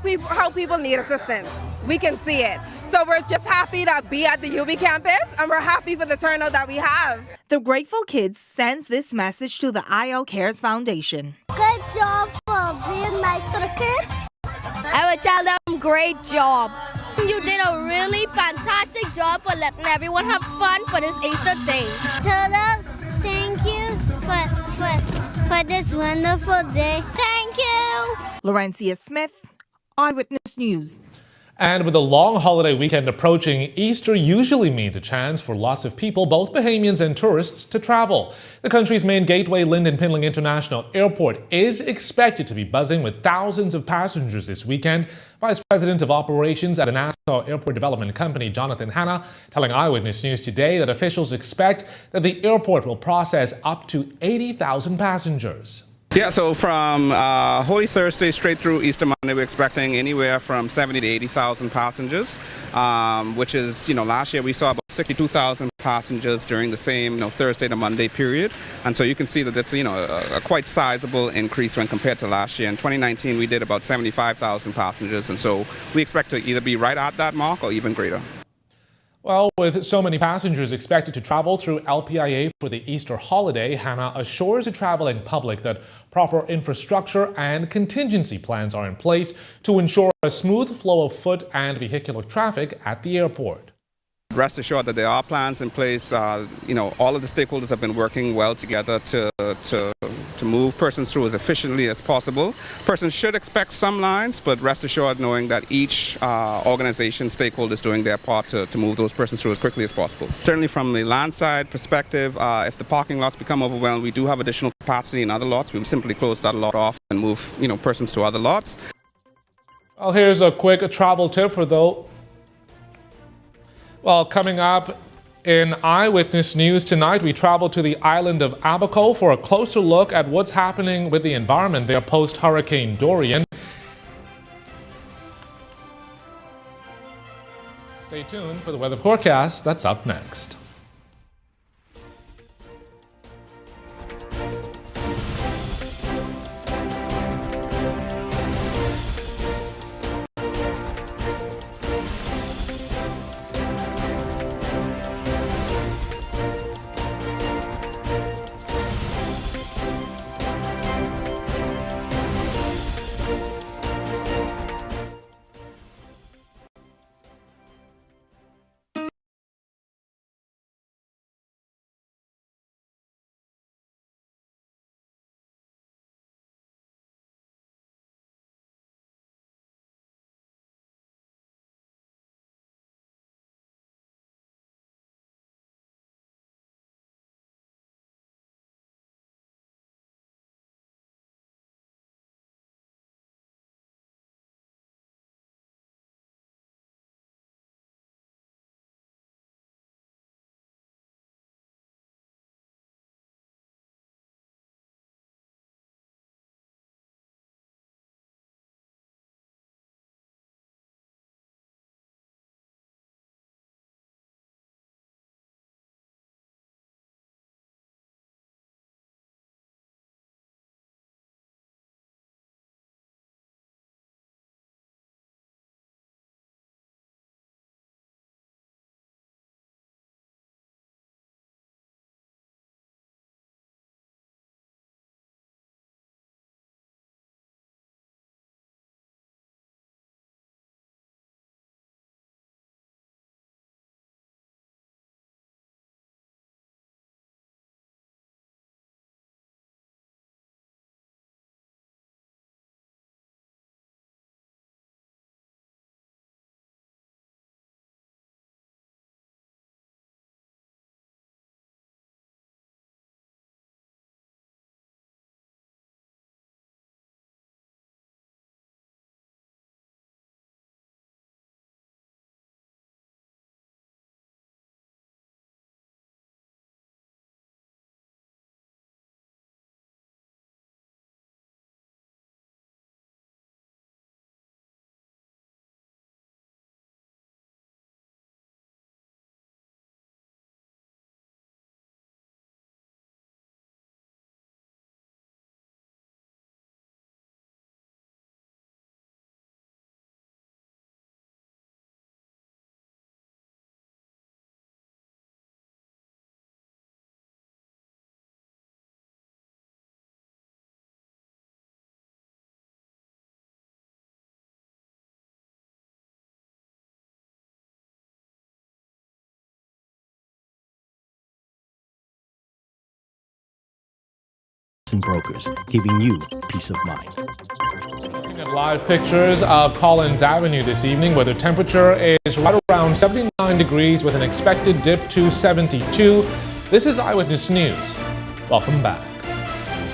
people need assistance. We can see it. So we're just happy to be at the UB campus, and we're happy for the turnout that we have. The Grateful Kids sends this message to the IL Cares Foundation. Good job for being nice to the kids. I would tell them, great job. You did a really fantastic job for letting everyone have fun for this Easter day. Tell them thank you for this wonderful day. Thank you. Laurencia Smith, Eyewitness News. And with the long holiday weekend approaching, Easter usually means a chance for lots of people, both Bahamians and tourists, to travel. The country's main gateway, Lynden Pindling International Airport, is expected to be buzzing with thousands of passengers this weekend. Vice President of Operations at the Nassau Airport Development Company, Jonathan Hanna, telling Eyewitness News today that officials expect that the airport will process up to 80,000 passengers. Yeah, so from Holy Thursday straight through Easter Monday, we're expecting anywhere from 70 to 80,000 passengers, which is, last year we saw about 62,000 passengers during the same, Thursday to Monday period. And so you can see that it's, a quite sizable increase when compared to last year. In 2019, we did about 75,000 passengers. And so we expect to either be right at that mark or even greater. Well, with so many passengers expected to travel through LPIA for the Easter holiday, Hannah assures the traveling public that proper infrastructure and contingency plans are in place to ensure a smooth flow of foot and vehicular traffic at the airport. rest assured that there are plans in place. All of the stakeholders have been working well together to move persons through as efficiently as possible. Persons should expect some lines, but rest assured knowing that each organization, stakeholder is doing their part to move those persons through as quickly as possible. Certainly from the land side perspective, if the parking lots become overwhelmed, we do have additional capacity in other lots. We would simply close that lot off and move persons to other lots. Well, here's a quick travel tip for those. Well, coming up in Eyewitness News tonight, we travel to the island of Abaco for a closer look at what's happening with the environment there post-Hurricane Dorian. Stay tuned for the weather forecast. That's up next. and brokers, giving you peace of mind. Looking at live pictures of Collins Avenue this evening, where the temperature is right around 79 degrees with an expected dip to 72. This is Eyewitness News. Welcome back.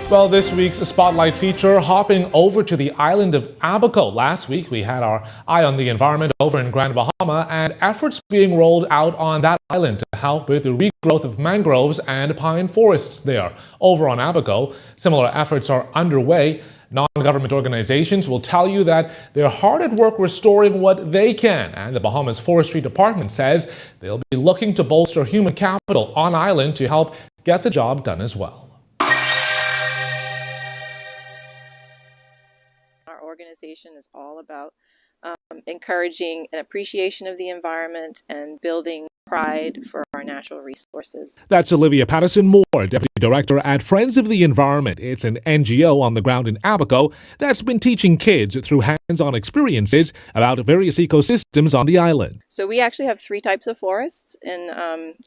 Well, this week's Spotlight feature, hopping over to the island of Abaco. Last week, we had our eye on the environment over in Grand Bahama and efforts being rolled out on that island to help with the regrowth of mangroves and pine forests there. Over on Abaco, similar efforts are underway. Non-government organizations will tell you that they're hard at work restoring what they can, and the Bahamas Forestry Department says they'll be looking to bolster human capital on island to help get the job done as well. Our organization is all about encouraging an appreciation of the environment and building pride for our natural resources. That's Olivia Patterson Moore, Deputy director at Friends of the Environment. It's an NGO on the ground in Abaco that's been teaching kids through hands-on experiences about various ecosystems on the island. So we actually have 3 types of forests in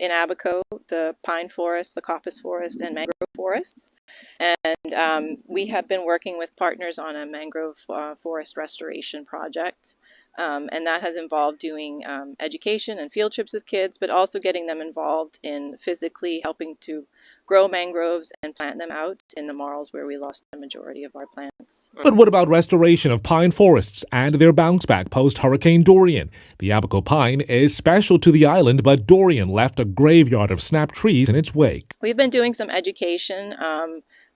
Abaco: the pine forest, the coppice forest, and mangrove forests. And we have been working with partners on a mangrove forest restoration project. And that has involved doing education and field trips with kids, but also getting them involved in physically helping to grow mangroves and plant them out in the marls where we lost the majority of our plants. But what about restoration of pine forests and their bounce back post-Hurricane Dorian? The Abaco pine is special to the island, but Dorian left a graveyard of snapped trees in its wake. We've been doing some education,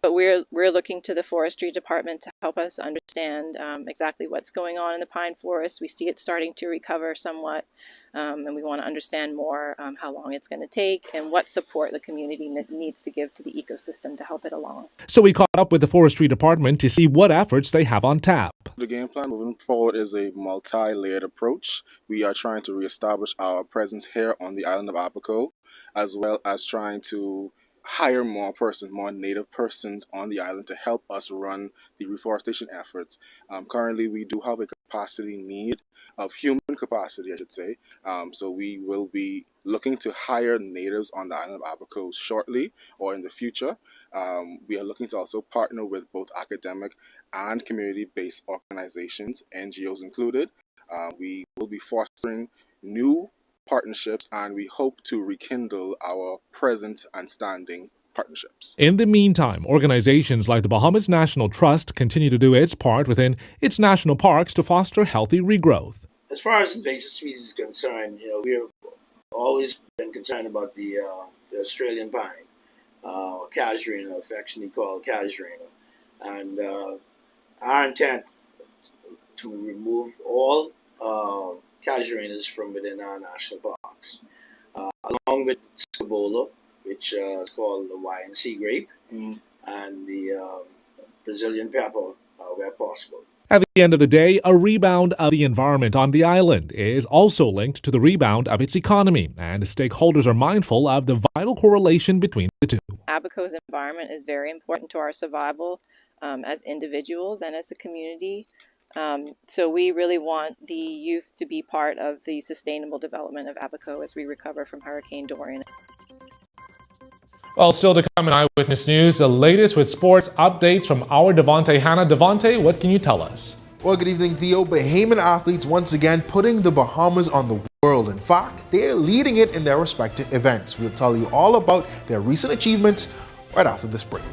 but we're looking to the forestry department to help us understand exactly what's going on in the pine forest. We see it starting to recover somewhat, and we want to understand more how long it's going to take and what support the community needs to give to the ecosystem to help it along. So we caught up with the forestry department to see what efforts they have on tap. The game plan moving forward is a multi-layered approach. We are trying to reestablish our presence here on the island of Abaco, as well as trying to hire more native persons on the island to help us run the reforestation efforts. Currently, we do have a capacity need of human capacity, I should say. So we will be looking to hire natives on the island of Abaco shortly or in the future. We are looking to also partner with both academic and community-based organizations, NGOs included. We will be fostering new partnerships, and we hope to rekindle our present and standing partnerships. In the meantime, organizations like the Bahamas National Trust continue to do its part within its national parks to foster healthy regrowth. As far as invasive species is concerned, we have always been concerned about the Australian pine, casuarina, affectionately called casuarina, and our intent to remove all casuarinas from within our national parks, along with scabola, which is called the YNC grape, and the Brazilian pepper where possible. At the end of the day, a rebound of the environment on the island is also linked to the rebound of its economy, and stakeholders are mindful of the vital correlation between the two. Abaco's environment is very important to our survival as individuals and as a community. So we really want the youth to be part of the sustainable development of Abaco as we recover from Hurricane Dorian. Well, still to come in Eyewitness News, the latest with sports updates from our Devontae Hanna. Devontae, what can you tell us? Well, good evening, Theo. Bahamian athletes once again putting the Bahamas on the world. In fact, they're leading it in their respective events. We'll tell you all about their recent achievements right after this break.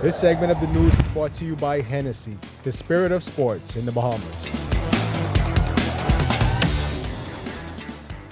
This segment of the news is brought to you by Hennessy, the spirit of sports in the Bahamas.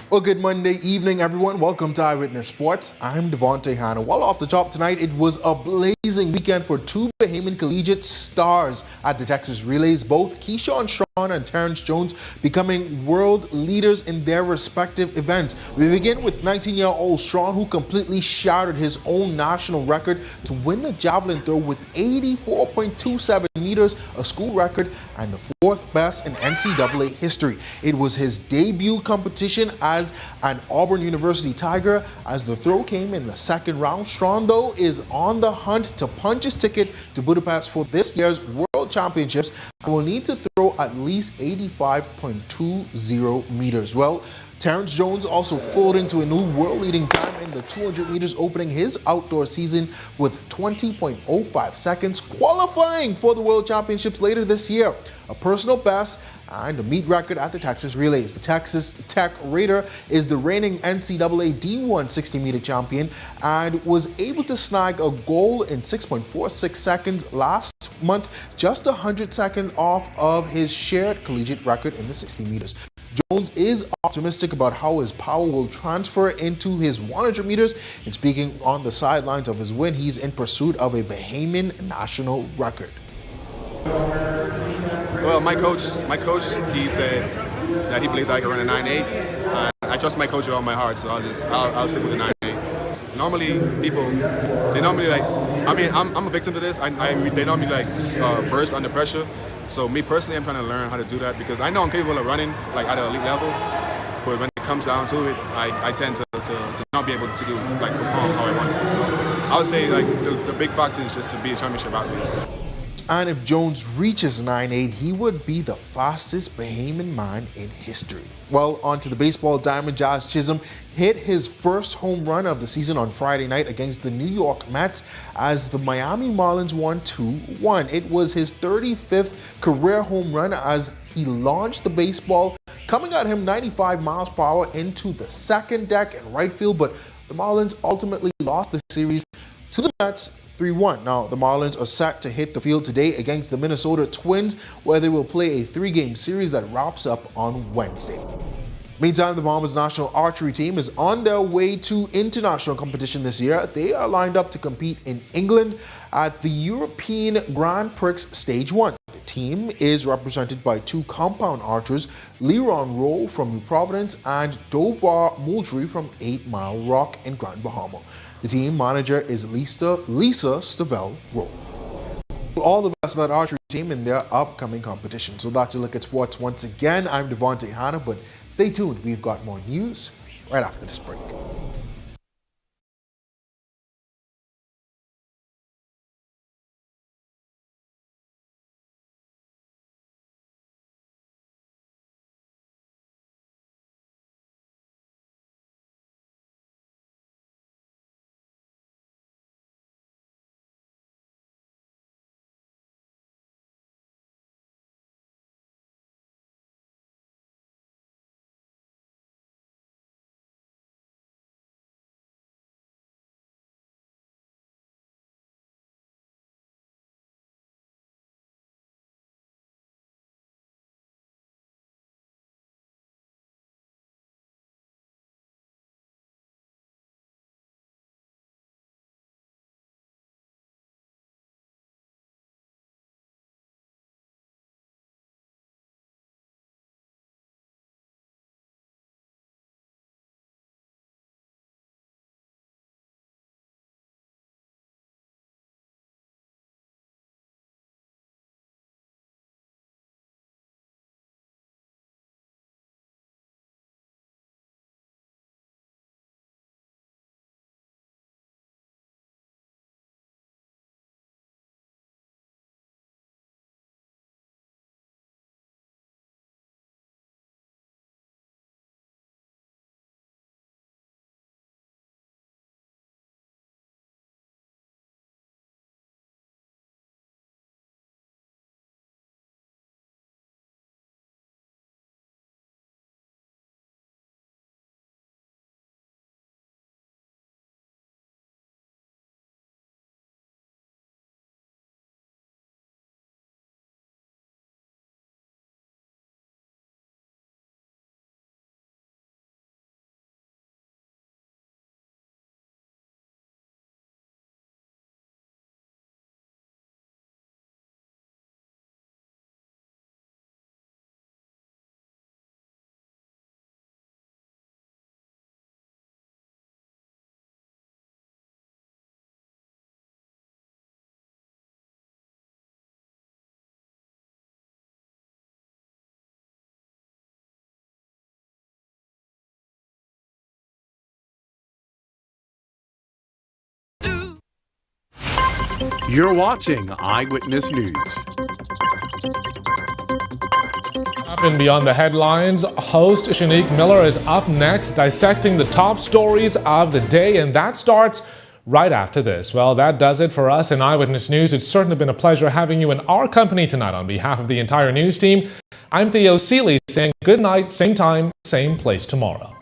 Well, good Monday evening, everyone. Welcome to Eyewitness Sports. I'm Devontae Hanna. Well, off the top tonight, it was a blazing weekend for two Bahamian collegiate stars at the Texas Relays, both Keyshawn Strawn and Terrence Jones becoming world leaders in their respective events. We begin with 19-year-old Strawn, who completely shattered his own national record to win the javelin throw with 84.27 meters, a school record and the fourth best in NCAA history. It was his debut competition as an Auburn University Tiger. As the throw came in the second round, Strawn, though, is on the hunt to punch his ticket to Budapest for this year's World Championships and will need to throw at least 85.20 meters. Well, Terrence Jones also fooled into a new world-leading time in the 200 meters, opening his outdoor season with 20.05 seconds, qualifying for the World Championships later this year. A personal best and a meet record at the Texas Relays. The Texas Tech Raider is the reigning NCAA D1 60-meter champion and was able to snag a goal in 6.46 seconds last month, just 100-second off of his shared collegiate record in the 60 meters. Jones is optimistic about how his power will transfer into his 100 meters. And speaking on the sidelines of his win, he's in pursuit of a Bahamian national record. Well, my coach, he said that he believed I could run a 9.8. I trust my coach with all my heart, so I'll stick with the 9.8. Normally, people, they normally I'm a victim to this. They normally burst under pressure. So me personally, I'm trying to learn how to do that because I know I'm capable of running at an elite level, but when it comes down to it, I tend to not be able to perform how I want to. So I would say the big factor is just to be a championship athlete. And if Jones reaches 9.8, he would be the fastest Bahamian man in history. Well, on to the baseball. Diamond Jazz Chisholm hit his first home run of the season on Friday night against the New York Mets as the Miami Marlins won 2-1. It was his 35th career home run as he launched the baseball, coming at him 95 miles per hour into the second deck in right field, but the Marlins ultimately lost the series to the Mets 3-1. Now, the Marlins are set to hit the field today against the Minnesota Twins, where they will play a 3-game series that wraps up on Wednesday. Meantime, the Bahamas national archery team is on their way to international competition this year. They are lined up to compete in England at the European Grand Prix Stage 1. The team is represented by two compound archers, Leron Roll from New Providence and Dovar Moultrie from 8 Mile Rock in Grand Bahama. The team manager is Lisa Stavel Roll. All the best of that archery team in their upcoming competition. So that's a look at sports once again. I'm Devontae Hanna, but stay tuned. We've got more news right after this break. You're watching Eyewitness News. Up and beyond the headlines, host Shanique Miller is up next, dissecting the top stories of the day, and that starts right after this. Well, that does it for us in Eyewitness News. It's certainly been a pleasure having you in our company tonight. On behalf of the entire news team, I'm Theo Seeley saying good night, same time, same place tomorrow.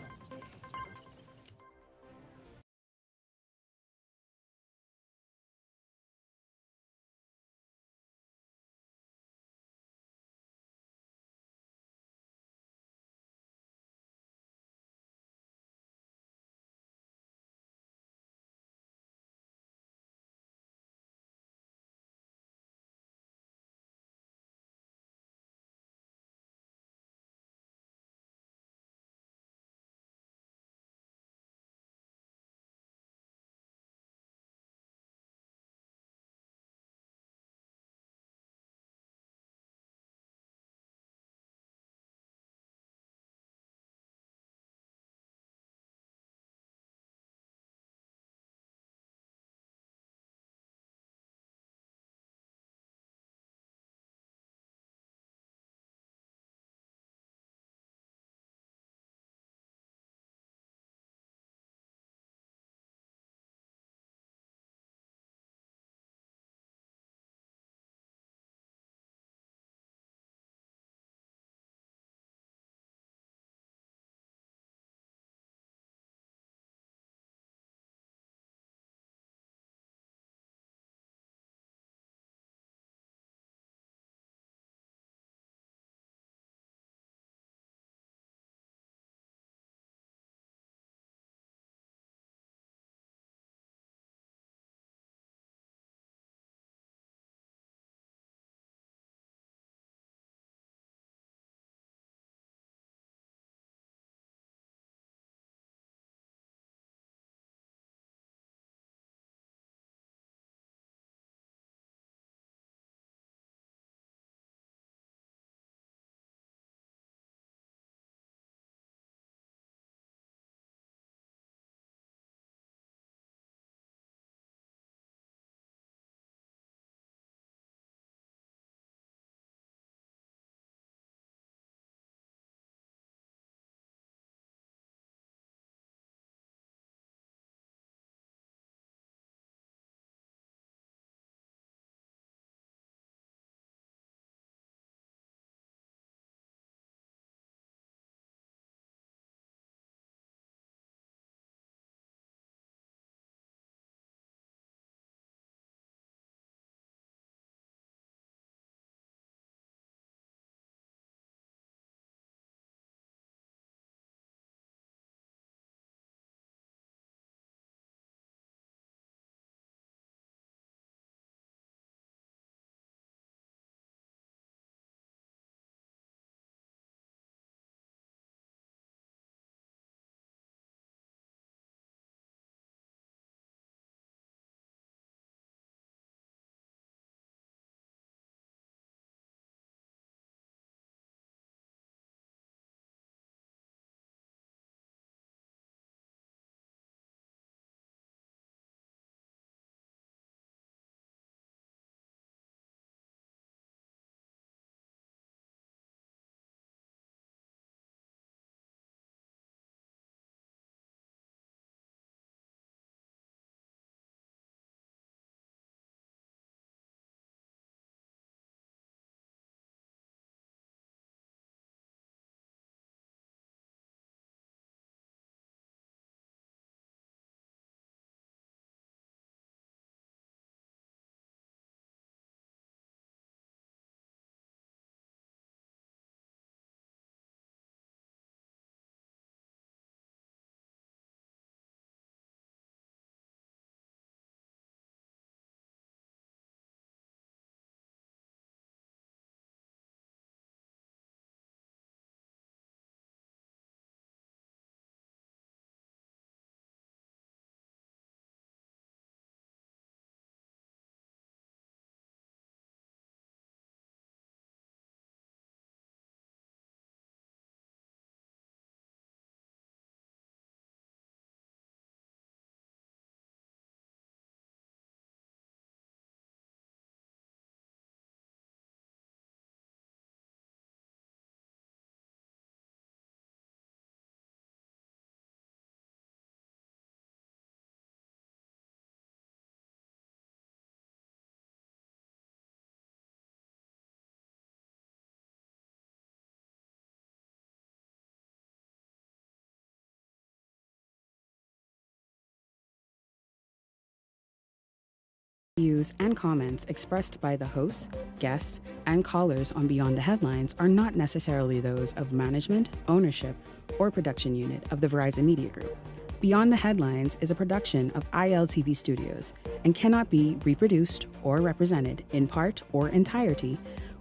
Views and comments expressed by the hosts, guests, and callers on Beyond the Headlines are not necessarily those of management, ownership, or production unit of the Verizon Media Group. Beyond the Headlines is a production of ILTV Studios and cannot be reproduced or represented in part or entirety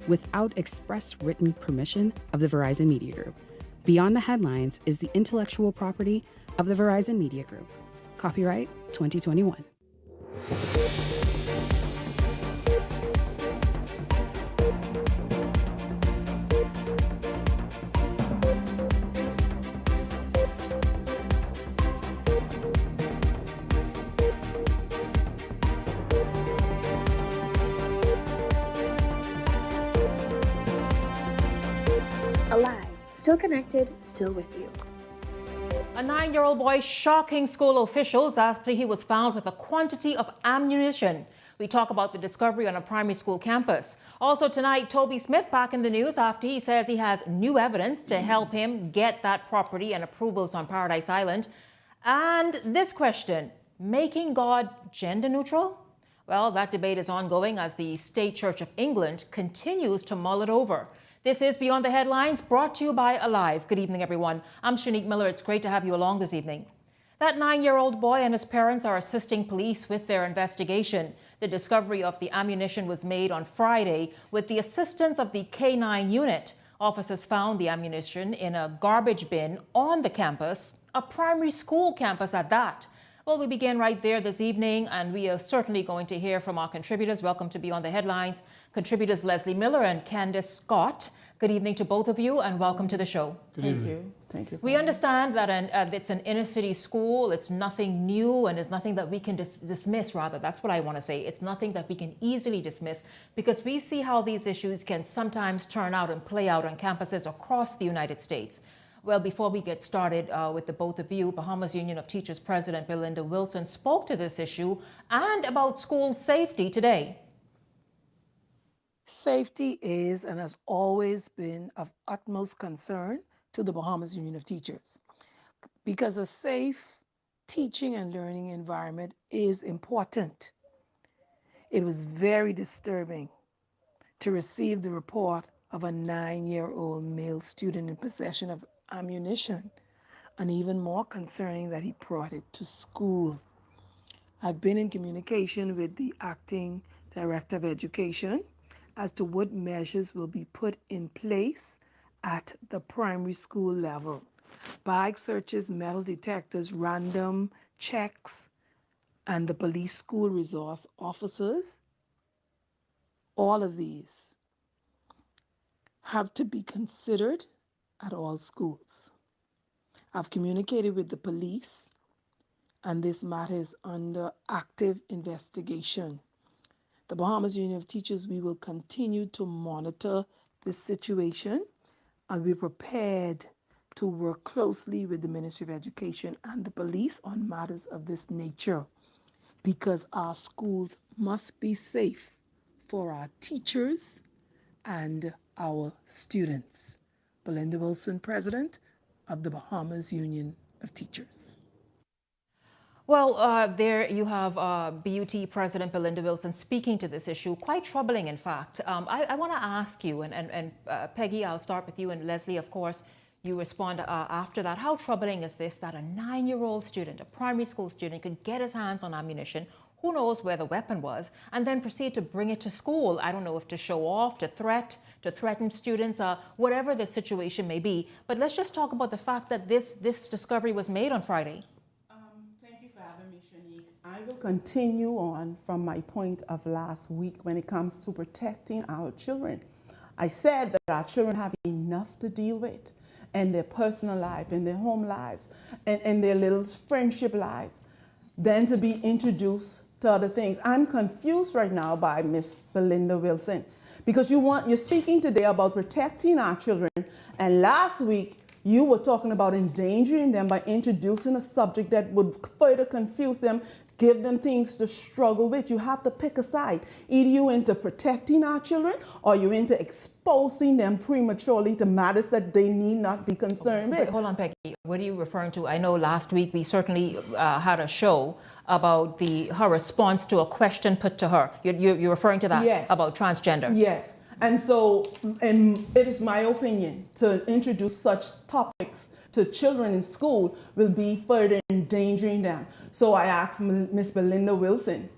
without express written permission of the Verizon Media Group. Beyond the Headlines is the intellectual property of the Verizon Media Group. Copyright 2021. Alive, still connected, still with you. A 9-year-old boy shocking school officials after he was found with a quantity of ammunition. We talk about the discovery on a primary school campus. Also tonight, Toby Smith back in the news after he says he has new evidence to help him get that property and approvals on Paradise Island. And this question, making God gender neutral? Well, that debate is ongoing as the State Church of England continues to mull it over. This is Beyond the Headlines, brought to you by Alive. Good evening, everyone. I'm Shanique Miller. It's great to have you along this evening. That 9-year-old boy and his parents are assisting police with their investigation. The discovery of the ammunition was made on Friday with the assistance of the K9 unit. Officers found the ammunition in a garbage bin on the campus, a primary school campus at that. Well, we begin right there this evening, and we are certainly going to hear from our contributors. Welcome to Beyond the Headlines. Contributors Leslie Miller and Candace Scott. Good evening to both of you, and welcome to the show. Good evening. Thank you. We understand that it's an inner city school. It's nothing new, and it's nothing that we can dismiss, rather. That's what I want to say. It's nothing that we can easily dismiss, because we see how these issues can sometimes turn out and play out on campuses across the United States. Well, before we get started with the both of you, Bahamas Union of Teachers President Belinda Wilson spoke to this issue and about school safety today. Safety is and has always been of utmost concern to the Bahamas Union of Teachers, because a safe teaching and learning environment is important. It was very disturbing to receive the report of a 9-year-old male student in possession of ammunition, and even more concerning that he brought it to school. I've been in communication with the acting director of education as to what measures will be put in place at the primary school level. Bag searches, metal detectors, random checks, and the police school resource officers. All of these have to be considered at all schools. I've communicated with the police, and this matter is under active investigation. The Bahamas Union of Teachers, we will continue to monitor this situation, and we're prepared to work closely with the Ministry of Education and the police on matters of this nature, because our schools must be safe for our teachers and our students. Belinda Wilson, President of the Bahamas Union of Teachers. Well, there you have BUT President Belinda Wilson speaking to this issue. Quite troubling, in fact. I want to ask you, and Peggy, I'll start with you, and Leslie, of course, you respond after that. How troubling is this that a 9-year-old student, a primary school student, could get his hands on ammunition, who knows where the weapon was, and then proceed to bring it to school? I don't know if to show off, to threaten students, whatever the situation may be. But let's just talk about the fact that this discovery was made on Friday. Thank you for having me, Shanique. I will continue on from my point of last week when it comes to protecting our children. I said that our children have enough to deal with in their personal life, in their home lives, and in their little friendship lives, than to be introduced to other things. I'm confused right now by Miss Belinda Wilson, because you're speaking today about protecting our children, and last week you were talking about endangering them by introducing a subject that would further confuse them, give them things to struggle with. You have to pick a side. Either you're into protecting our children, or you're into exposing them prematurely to matters that they need not be concerned with. Hold on, Peggy. What are you referring to? I know last week we certainly had a show about her response to a question put to her. You're referring to that? Yes. About transgender? Yes. And so it is my opinion to introduce such topics to children in school will be further endangering them. So I asked Miss Belinda Wilson,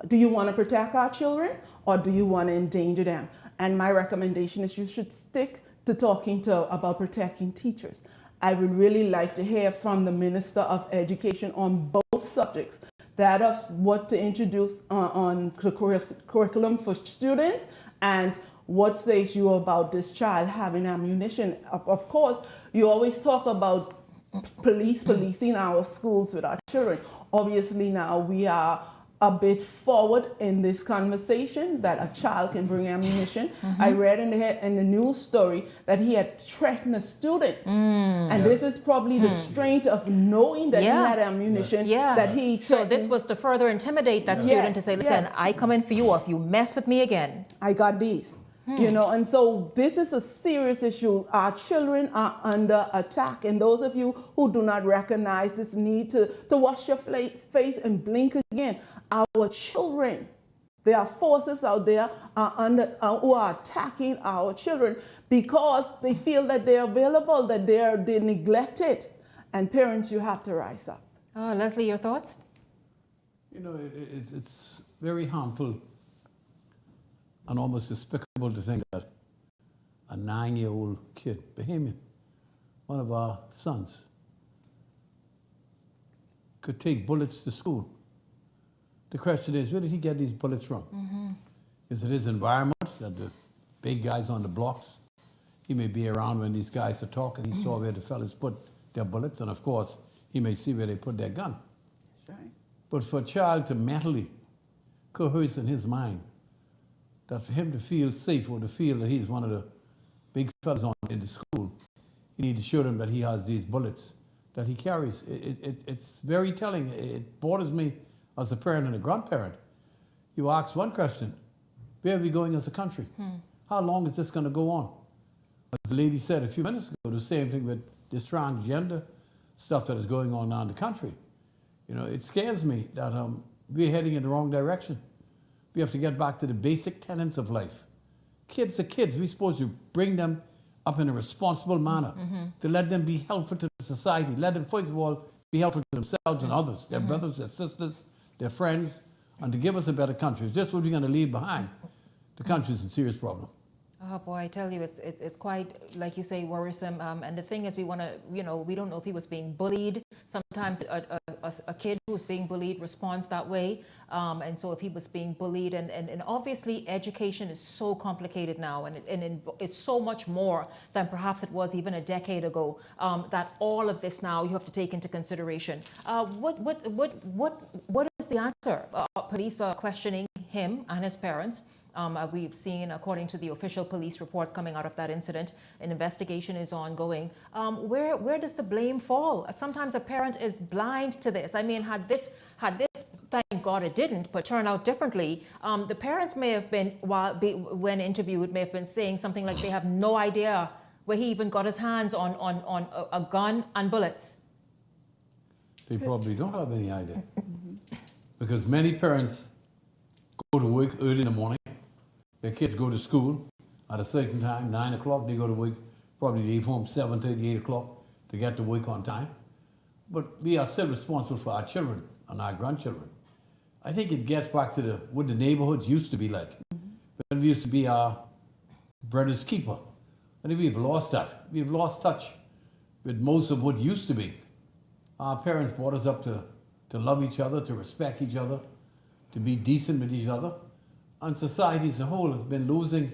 do you want to protect our children or do you want to endanger them? And my recommendation is you should stick to talking about protecting teachers. I would really like to hear from the Minister of Education on both subjects. That of what to introduce on the curriculum for students and what says you about this child having ammunition. Of course, you always talk about policing our schools with our children. Obviously now we are a bit forward in this conversation that a child can bring ammunition. I read in the news story that he had threatened a student. And this is probably the strength of knowing that he had ammunition that he threatened. So this was to further intimidate that student to say, listen, I come in for you, or if you mess with me again, I got these. You know, and so this is a serious issue. Our children are under attack. And those of you who do not recognize this need to wash your face and blink again, our children, there are forces out there who are attacking our children because they feel that they're available, that they're neglected. And parents, you have to rise up. Leslie, your thoughts? You know, it's very harmful and almost despicable to think that a 9-year-old kid, Bahamian, one of our sons, could take bullets to school. The question is, where did he get these bullets from? Is it his environment, that the big guys on the blocks? He may be around when these guys are talking. He saw where the fellas put their bullets, and of course, he may see where they put their gun. That's right. But for a child to mentally coerce in his mind, that for him to feel safe or to feel that he's one of the big fellas in the school, you need to show them that he has these bullets that he carries. It's very telling. It bothers me as a parent and a grandparent. You ask one question, where are we going as a country? How long is this going to go on? As the lady said a few minutes ago, the same thing with this transgender stuff that is going on now in the country. You know, it scares me that we're heading in the wrong direction. We have to get back to the basic tenets of life. Kids are kids. We're supposed to bring them up in a responsible manner, to let them be helpful to society. Let them, first of all, be helpful to themselves and others, their brothers, their sisters, their friends, and to give us a better country. If that's what we're going to leave behind, the country's in serious problem. Oh boy, I tell you, it's quite, like you say, worrisome. And the thing is, we want to, you know, we don't know if he was being bullied. Sometimes a kid who's being bullied responds that way. And so if he was being bullied, and obviously education is so complicated now, and it's so much more than perhaps it was even a decade ago, that all of this now you have to take into consideration. What is the answer? Police are questioning him and his parents. We've seen, according to the official police report coming out of that incident, an investigation is ongoing. Where does the blame fall? Sometimes a parent is blind to this. I mean, had this, thank God it didn't, but turned out differently, the parents may have been, when interviewed, may have been saying something like they have no idea where he even got his hands on a gun and bullets. They probably don't have any idea. Because many parents go to work early in the morning. Their kids go to school at a certain time, 9 o'clock, they go to work, probably leave home 7:30, 8 o'clock to get to work on time. But we are still responsible for our children and our grandchildren. I think it gets back to what the neighborhoods used to be like. When we used to be our brother's keeper. I think we've lost that. We've lost touch with most of what used to be. Our parents brought us up to love each other, to respect each other, to be decent with each other. And society as a whole has been losing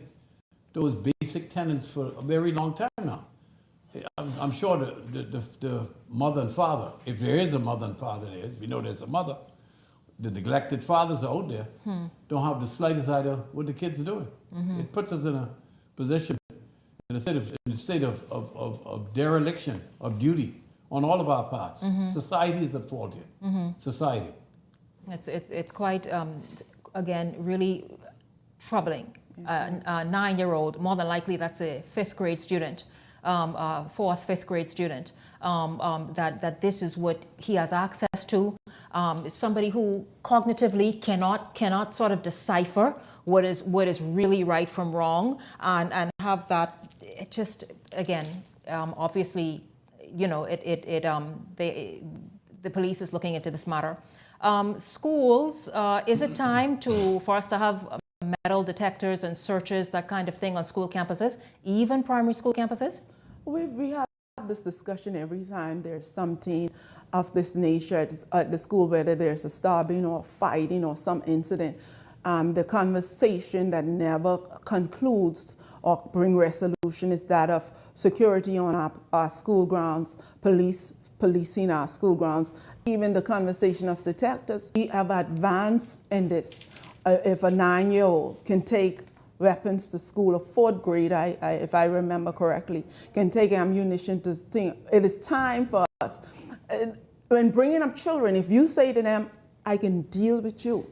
those basic tenets for a very long time now. I'm sure the mother and father, if there is a mother and father there is, we know there's a mother, the neglected fathers are out there, don't have the slightest idea what the kids are doing. It puts us in a position, in a state of dereliction, of duty on all of our parts. Society is at fault here. Society. It's quite, again, really troubling. A 9-year-old, more than likely that's a 5th grade student, fourth, fifth grade student, that this is what he has access to. Somebody who cognitively cannot sort of decipher what is really right from wrong, and have that. It just, again, obviously, you know, the police is looking into this matter. Schools, is it time for us to have metal detectors and searches, that kind of thing, on school campuses, even primary school campuses? We have this discussion every time there's something of this nature at the school, whether there's a stabbing or fighting or some incident. The conversation that never concludes or bring resolution is that of security on our school grounds, policing our school grounds, even the conversation of detectives. We have advanced in this. If a 9-year-old can take weapons to school, a fourth grade, if I remember correctly, can take ammunition to thing. It is time for us. When bringing up children, if you say to them, I can deal with you,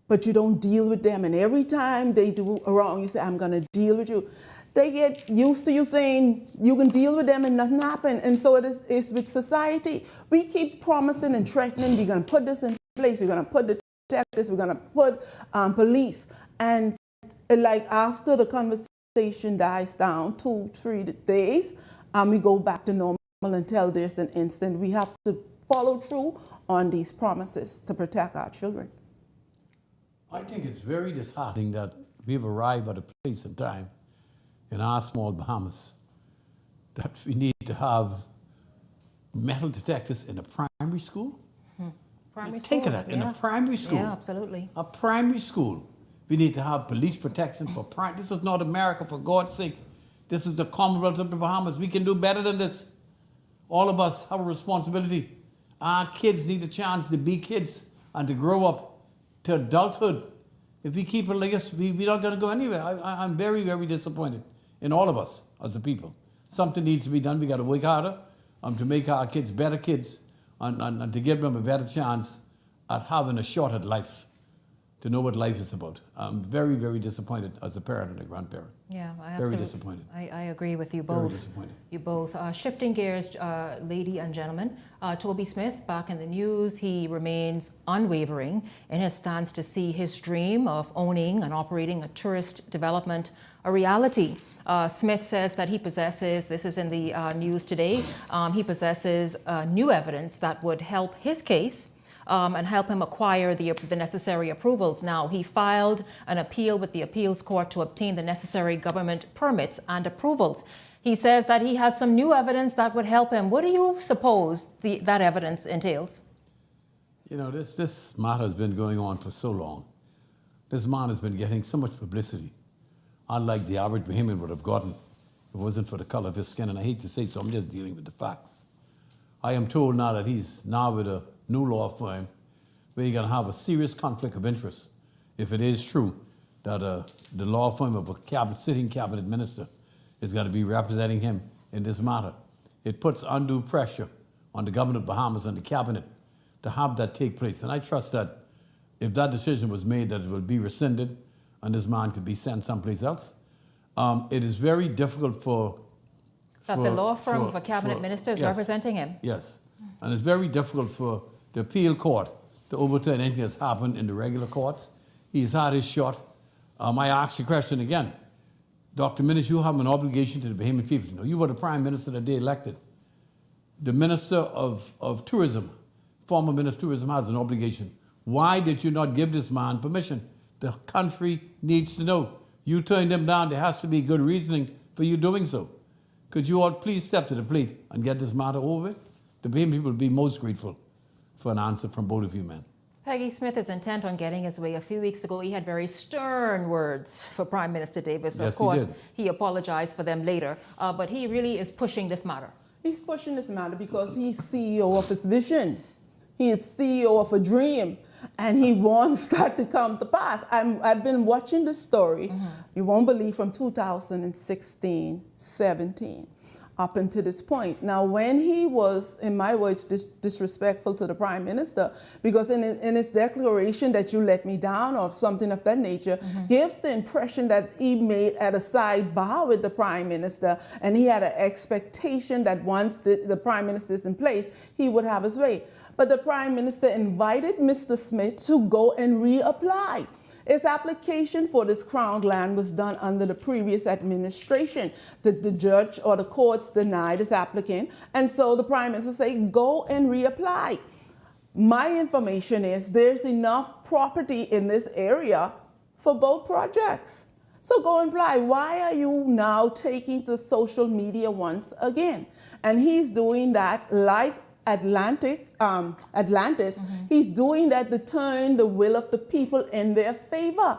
but you don't deal with them, and every time they do wrong, you say, I'm gonna deal with you, they get used to you saying you can deal with them and nothing happens. And so it's with society. We keep promising and threatening, we're gonna put this in place, we're gonna put detectives, we're gonna put police. And like after the conversation dies down, 2-3 days, we go back to normal until there's an incident. We have to follow through on these promises to protect our children. I think it's very disheartening that we've arrived at a place in time in our small Bahamas that we need to have metal detectors in a primary school. Primary school, think of that, in a primary school. Yeah, absolutely. A primary school. We need to have police protection for primary. This is not America, for God's sake. This is the Commonwealth of the Bahamas. We can do better than this. All of us have a responsibility. Our kids need a chance to be kids and to grow up to adulthood. If we keep it like this, we're not going to go anywhere. I'm very, very disappointed in all of us as a people. Something needs to be done. We got to work harder to make our kids better kids and to give them a better chance at having a shot at life, to know what life is about. I'm very, very disappointed as a parent and a grandparent. Yeah, very disappointed. I agree with you both. Very disappointed. You both. Shifting gears, lady and gentlemen, Toby Smith back in the news. He remains unwavering in his stance to see his dream of owning and operating a tourist development a reality. Smith says that he possesses, this is in the news today, he possesses new evidence that would help his case and help him acquire the necessary approvals. Now, he filed an appeal with the appeals court to obtain the necessary government permits and approvals. He says that he has some new evidence that would help him. What do you suppose that evidence entails? You know, this matter has been going on for so long. This man has been getting so much publicity, unlike the average Bahamian would have gotten if it wasn't for the color of his skin. And I hate to say so, I'm just dealing with the facts. I am told now that he's now with a new law firm where you're going to have a serious conflict of interest if it is true that the law firm of a sitting cabinet minister is going to be representing him in this matter. It puts undue pressure on the government of Bahamas and the cabinet to have that take place. And I trust that if that decision was made, that it will be rescinded and this man could be sent someplace else. It is very difficult for the law firm of a cabinet minister is representing him? Yes. And it's very difficult for the appeal court to overturn anything that's happened in the regular courts. He's had his shot. I ask the question again. Dr. Minnis, you have an obligation to the Bahamian people. You know, you were the prime minister that they elected. The minister of tourism, former minister of tourism, has an obligation. Why did you not give this man permission? The country needs to know. You turned him down. There has to be good reasoning for you doing so. Could you all please step to the plate and get this matter over with? The Bahamian people will be most grateful for an answer from both of you men. Peggy Smith is intent on getting his way. A few weeks ago, he had very stern words for Prime Minister Davis. Yes, of course, he did. He apologized for them later, but he really is pushing this matter. He's pushing this matter because he's CEO of his vision. He is CEO of a dream, and he wants that to come to pass. I've been watching this story, you won't believe, from 2016, 17. up until this point. Now, when he was, in my words, disrespectful to the Prime Minister, because in his declaration that you let me down or something of that nature, gives the impression that he made at a sidebar with the Prime Minister, and he had an expectation that once the Prime Minister is in place, he would have his way. But the Prime Minister invited Mr. Smith to go and reapply. His application for this crown land was done under the previous administration. The judge or the courts denied his applicant, and so the Prime Minister said, go and reapply. My information is there's enough property in this area for both projects. So go and apply. Why are you now taking to social media once again? And he's doing that like Atlantis, he's doing that to turn the will of the people in their favor.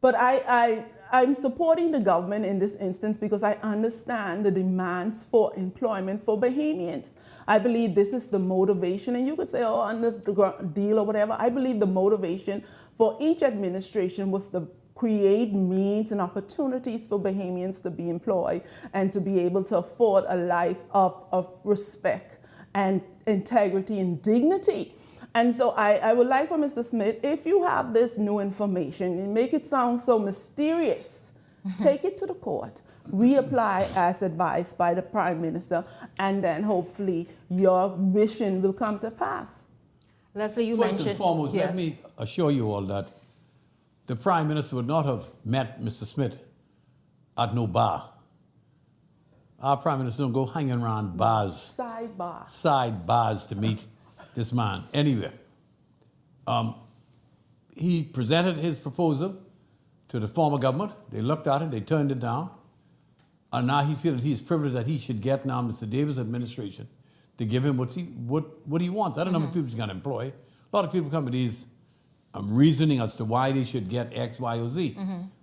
But I'm supporting the government in this instance because I understand the demands for employment for Bahamians. I believe this is the motivation, and you could say, oh, under the deal or whatever. I believe the motivation for each administration was to create means and opportunities for Bahamians to be employed and to be able to afford a life of respect and integrity and dignity. And so I would like for Mr. Smith, if you have this new information and make it sound so mysterious, take it to the court, reapply as advised by the Prime Minister, and then hopefully your vision will come to pass. Leslie, you mentioned... First and foremost, yes. let me assure you all that the Prime Minister would not have met Mr. Smith at no bar. Our Prime Minister don't go hanging around bars. Side bars to meet this man anywhere. He presented his proposal to the former government. They looked at it, they turned it down. And now he feels that he's privileged that he should get now Mr. Davis' administration to give him what he wants. I don't know how many people he's going to employ. A lot of people come with these reasoning as to why they should get X, Y, or Z.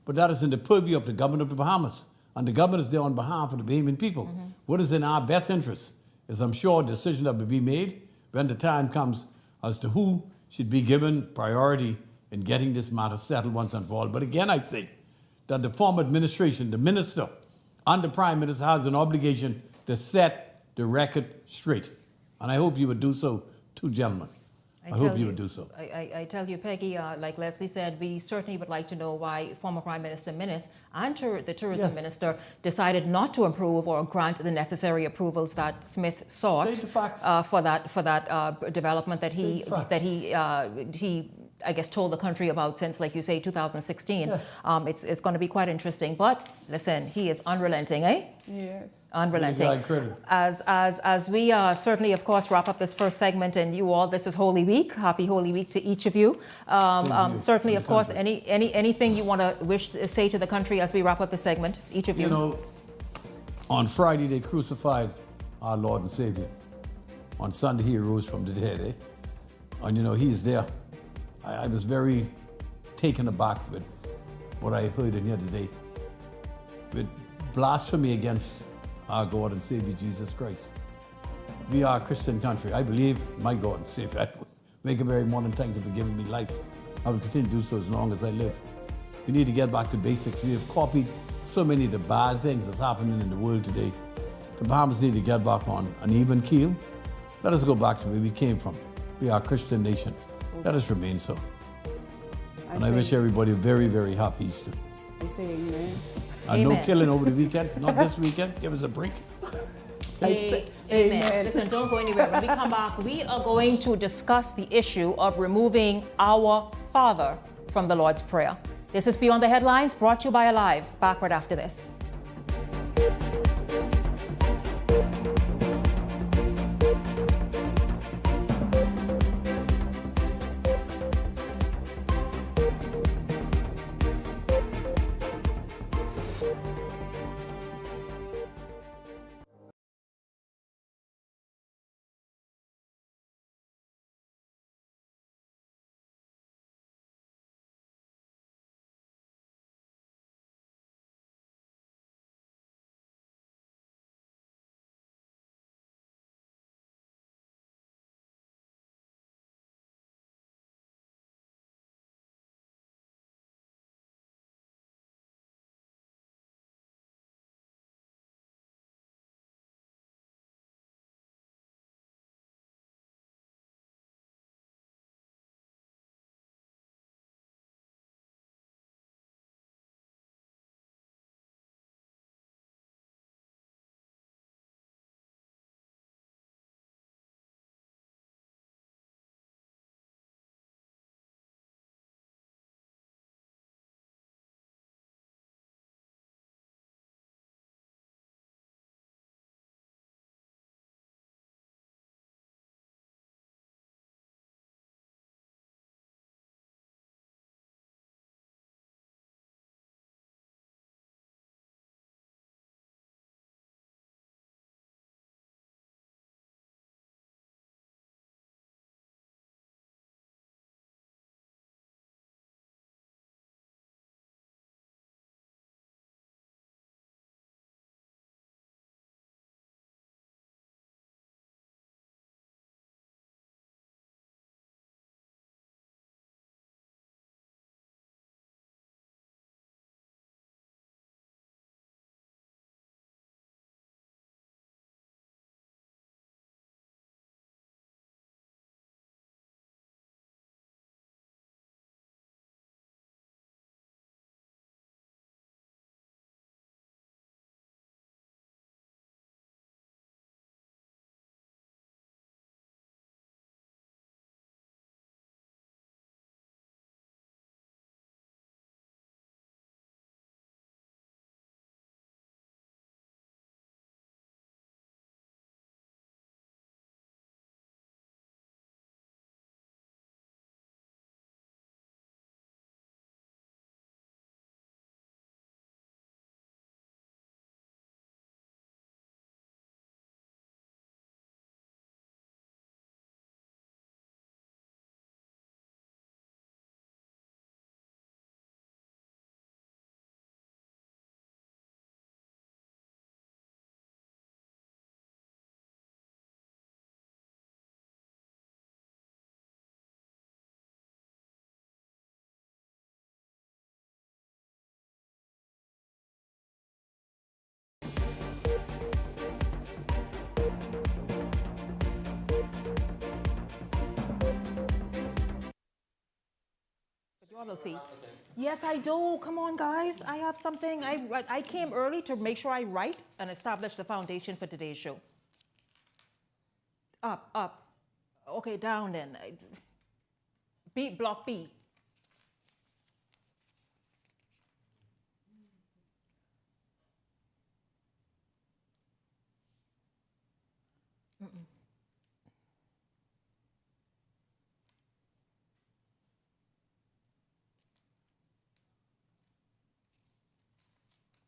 But that is in the purview of the government of the Bahamas. And the government is there on behalf of the Bahamian people. What is in our best interest is, I'm sure, a decision that will be made when the time comes as to who should be given priority in getting this matter settled once and for all. But again, I say that the former administration, the minister, and the Prime Minister has an obligation to set the record straight. And I hope you would do so too, gentlemen. I hope you would do so. I tell you, Peggy, like Leslie said, we certainly would like to know why former Prime Minister Minnis and the Tourism Minister decided not to approve or grant the necessary approvals that Smith sought for that development that he I guess told the country about since, like you say, 2016. Yes. It's going to be quite interesting. But listen, he is unrelenting, eh? Yes. Unrelenting. As we certainly, of course, wrap up this first segment, and you all, this is Holy Week. Happy Holy Week to each of you. Certainly, of course, anything you want to say to the country as we wrap up the segment, each of you. You know, on Friday they crucified our Lord and Savior. On Sunday he rose from the dead, eh? And you know, he is there. I was very taken aback with what I heard in here today, with blasphemy against our God and Savior Jesus Christ. We are a Christian country. I believe my God and Savior. I make a very morning thank you for giving me life. I will continue to do so as long as I live. We need to get back to basics. We have copied so many of the bad things that's happening in the world today. The Bahamas need to get back on an even keel. Let us go back to where we came from. We are a Christian nation. Let us remain so. And I wish everybody a very, very happy Easter. I say amen. And no killing over the weekends. Not this weekend. Give us a break. Amen. Listen, don't go anywhere. When we come back, we are going to discuss the issue of removing Our Father from the Lord's Prayer. This is Beyond the Headlines, brought to you by Alive. Back right after this. Policy. Yes, I do. Come on, guys. I have something. I came early to make sure I write and establish the foundation for today's show. Up, up. Okay, down then. B, block B.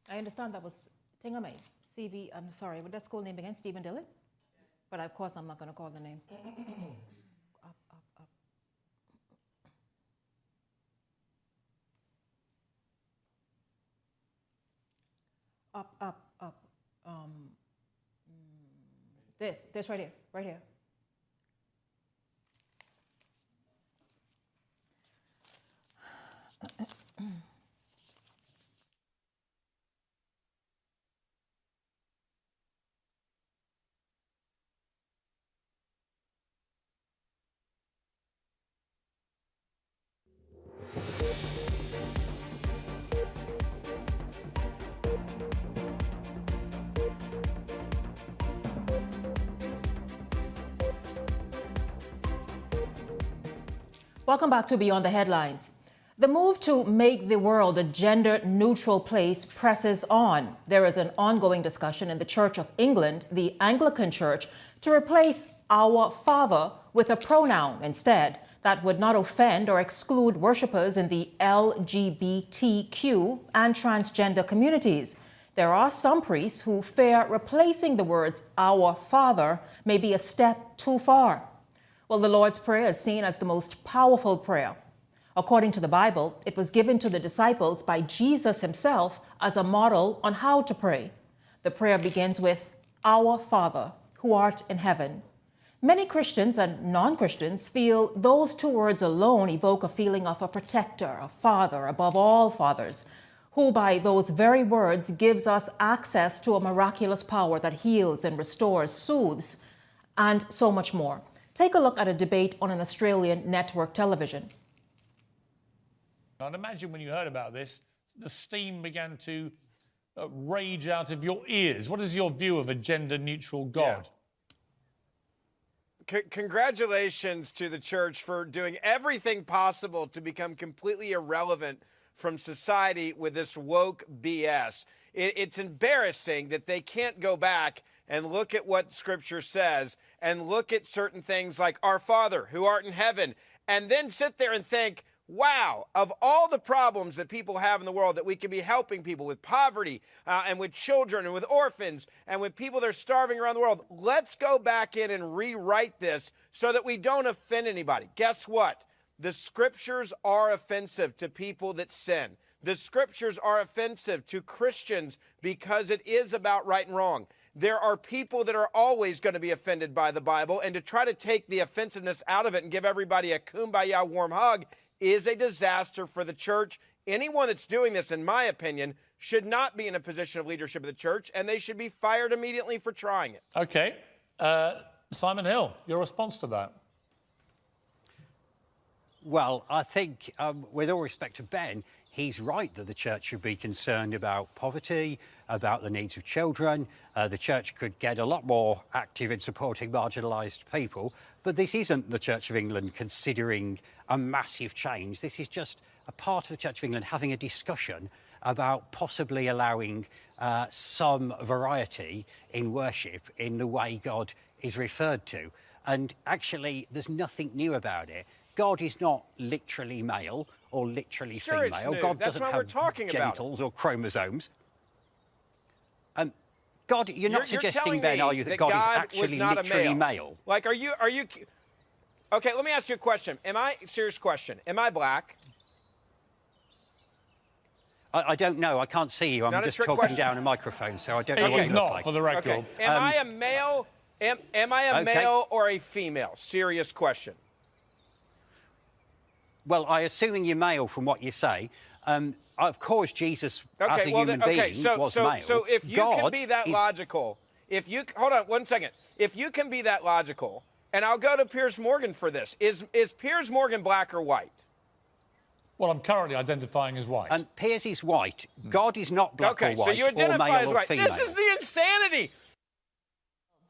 I understand that was Tingame, CV, I'm sorry, what's that school name again? Stephen Dillon? But of course I'm not going to call the name. Up, up, up. Up, up, up. This right here, right here. Welcome back to Beyond the Headlines. The move to make the world a gender-neutral place presses on. There is an ongoing discussion in the Church of England, the Anglican Church, to replace "our Father" with a pronoun instead that would not offend or exclude worshippers in the LGBTQ and transgender communities. There are some priests who fear replacing the words "our Father" may be a step too far. Well, the Lord's Prayer is seen as the most powerful prayer. According to the Bible, it was given to the disciples by Jesus himself as a model on how to pray. The prayer begins with, "Our Father, who art in heaven." Many Christians and non-Christians feel those two words alone evoke a feeling of a protector, a father above all fathers, who by those very words gives us access to a miraculous power that heals and restores, soothes, and so much more. Take a look at a debate on an Australian network television. I'd imagine when you heard about this, the steam began to rage out of your ears. What is your view of a gender-neutral God? Congratulations to the church for doing everything possible to become completely irrelevant from society with this woke BS. It's embarrassing that they can't go back and look at what Scripture says and look at certain things like "Our Father, who art in heaven," and then sit there and think, wow, of all the problems that people have in the world, that we could be helping people with poverty and with children and with orphans and with people that are starving around the world. Let's go back in and rewrite this so that we don't offend anybody. Guess what? The Scriptures are offensive to people that sin. The Scriptures are offensive to Christians because it is about right and wrong. There are people that are always going to be offended by the Bible, and to try to take the offensiveness out of it and give everybody a kumbaya warm hug is a disaster for the church. Anyone that's doing this, in my opinion, should not be in a position of leadership of the church, and they should be fired immediately for trying it. Okay. Simon Hill, your response to that? Well, I think, with all respect to Ben, he's right that the church should be concerned about poverty, about the needs of children. The church could get a lot more active in supporting marginalised people. But this isn't the Church of England considering a massive change. This is just a part of the Church of England having a discussion about possibly allowing some variety in worship in the way God is referred to. And actually, there's nothing new about it. God is not literally male or literally female. It's new. God That's doesn't what have we're talking genitals or chromosomes. God, you're not suggesting, Ben, are you, that God is actually literally male? Like, are you? Okay, let me ask you a question. Serious question. Am I black? I don't know. I can't see you. I'm just talking down a microphone, so I don't know what you look like. For the record. Okay. Am I a male? Am I a male or a female? Serious question. Well, I assuming you're male from what you say. Of course, Jesus as a human being was male. So if you can be that logical, hold on 1 second. If you can be that logical, and I'll go to Piers Morgan for this. Is Piers Morgan black or white? Well, I'm currently identifying as white. And Piers is white. God is not black or Okay, white, so you identify or male as or white. female. This is the insanity.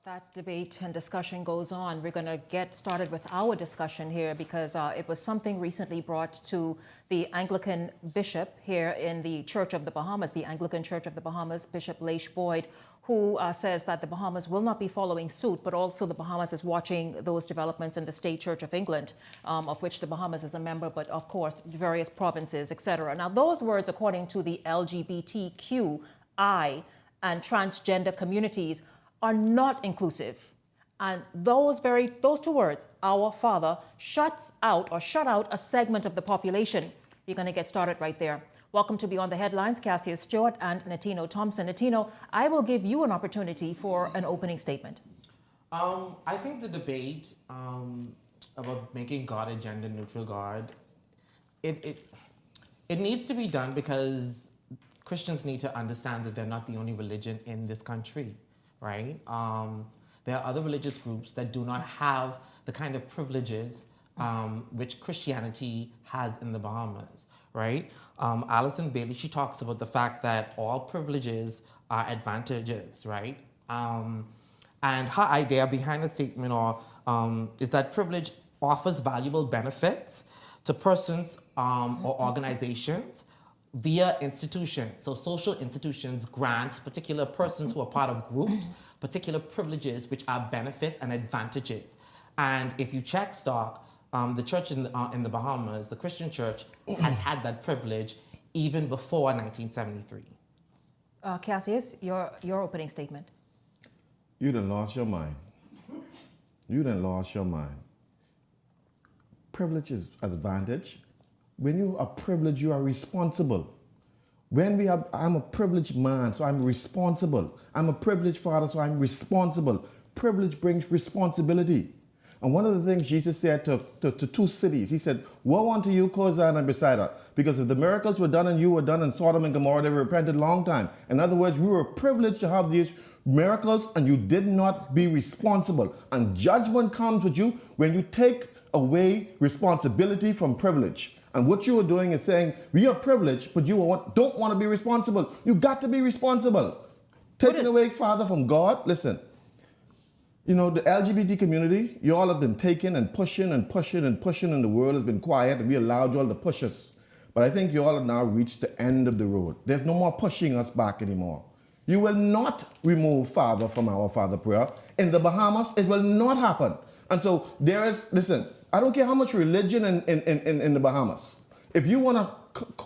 That debate and discussion goes on. We're going to get started with our discussion here because it was something recently brought to the Anglican bishop here in the Church of the Bahamas, the Anglican Church of the Bahamas, Bishop Leish Boyd, who says that the Bahamas will not be following suit, but also the Bahamas is watching those developments in the State Church of England, of which the Bahamas is a member, but of course, various provinces, etc. Now, those words, according to the LGBTQI and transgender communities, are not inclusive. And those two words, our Father, shut out a segment of the population. We're going to get started right there. Welcome to Beyond the Headlines, Cassius Stewart and Netino Thompson. Netino, I will give you an opportunity for an opening statement. I think the debate about making God a gender-neutral God, it needs to be done because Christians need to understand that they're not the only religion in this country. Right? There are other religious groups that do not have the kind of privileges which Christianity has in the Bahamas, right? Alison Bailey, she talks about the fact that all privileges are advantages, right? And her idea behind the statement is that privilege offers valuable benefits to persons or organizations via institutions. So social institutions grant particular persons who are part of groups particular privileges which are benefits and advantages. And if you check stock, the church in the Bahamas, the Christian church, has had that privilege even before 1973. Cassius, your opening statement. You done lost your mind. You done lost your mind. Privilege is an advantage. When you are privileged, you are responsible. I'm a privileged man, so I'm responsible. I'm a privileged father, so I'm responsible. Privilege brings responsibility. And one of the things Jesus said to two cities, he said, woe unto you, Chorazin and Bethsaida, because if the miracles were done and you were done in Sodom and Gomorrah, they repented a long time. In other words, we were privileged to have these miracles and you did not be responsible. And judgment comes with you when you take away responsibility from privilege. And what you are doing is saying, we are privileged, but you don't want to be responsible. You got to be responsible. Taking away Father from God, listen, you know, the LGBT community, you all have been taking and pushing and pushing and pushing, and the world has been quiet, and we allowed you all to push us. But I think you all have now reached the end of the road. There's no more pushing us back anymore. You will not remove Father from our Father prayer. In the Bahamas, it will not happen. And so there is, listen, I don't care how much religion in the Bahamas. If you want to,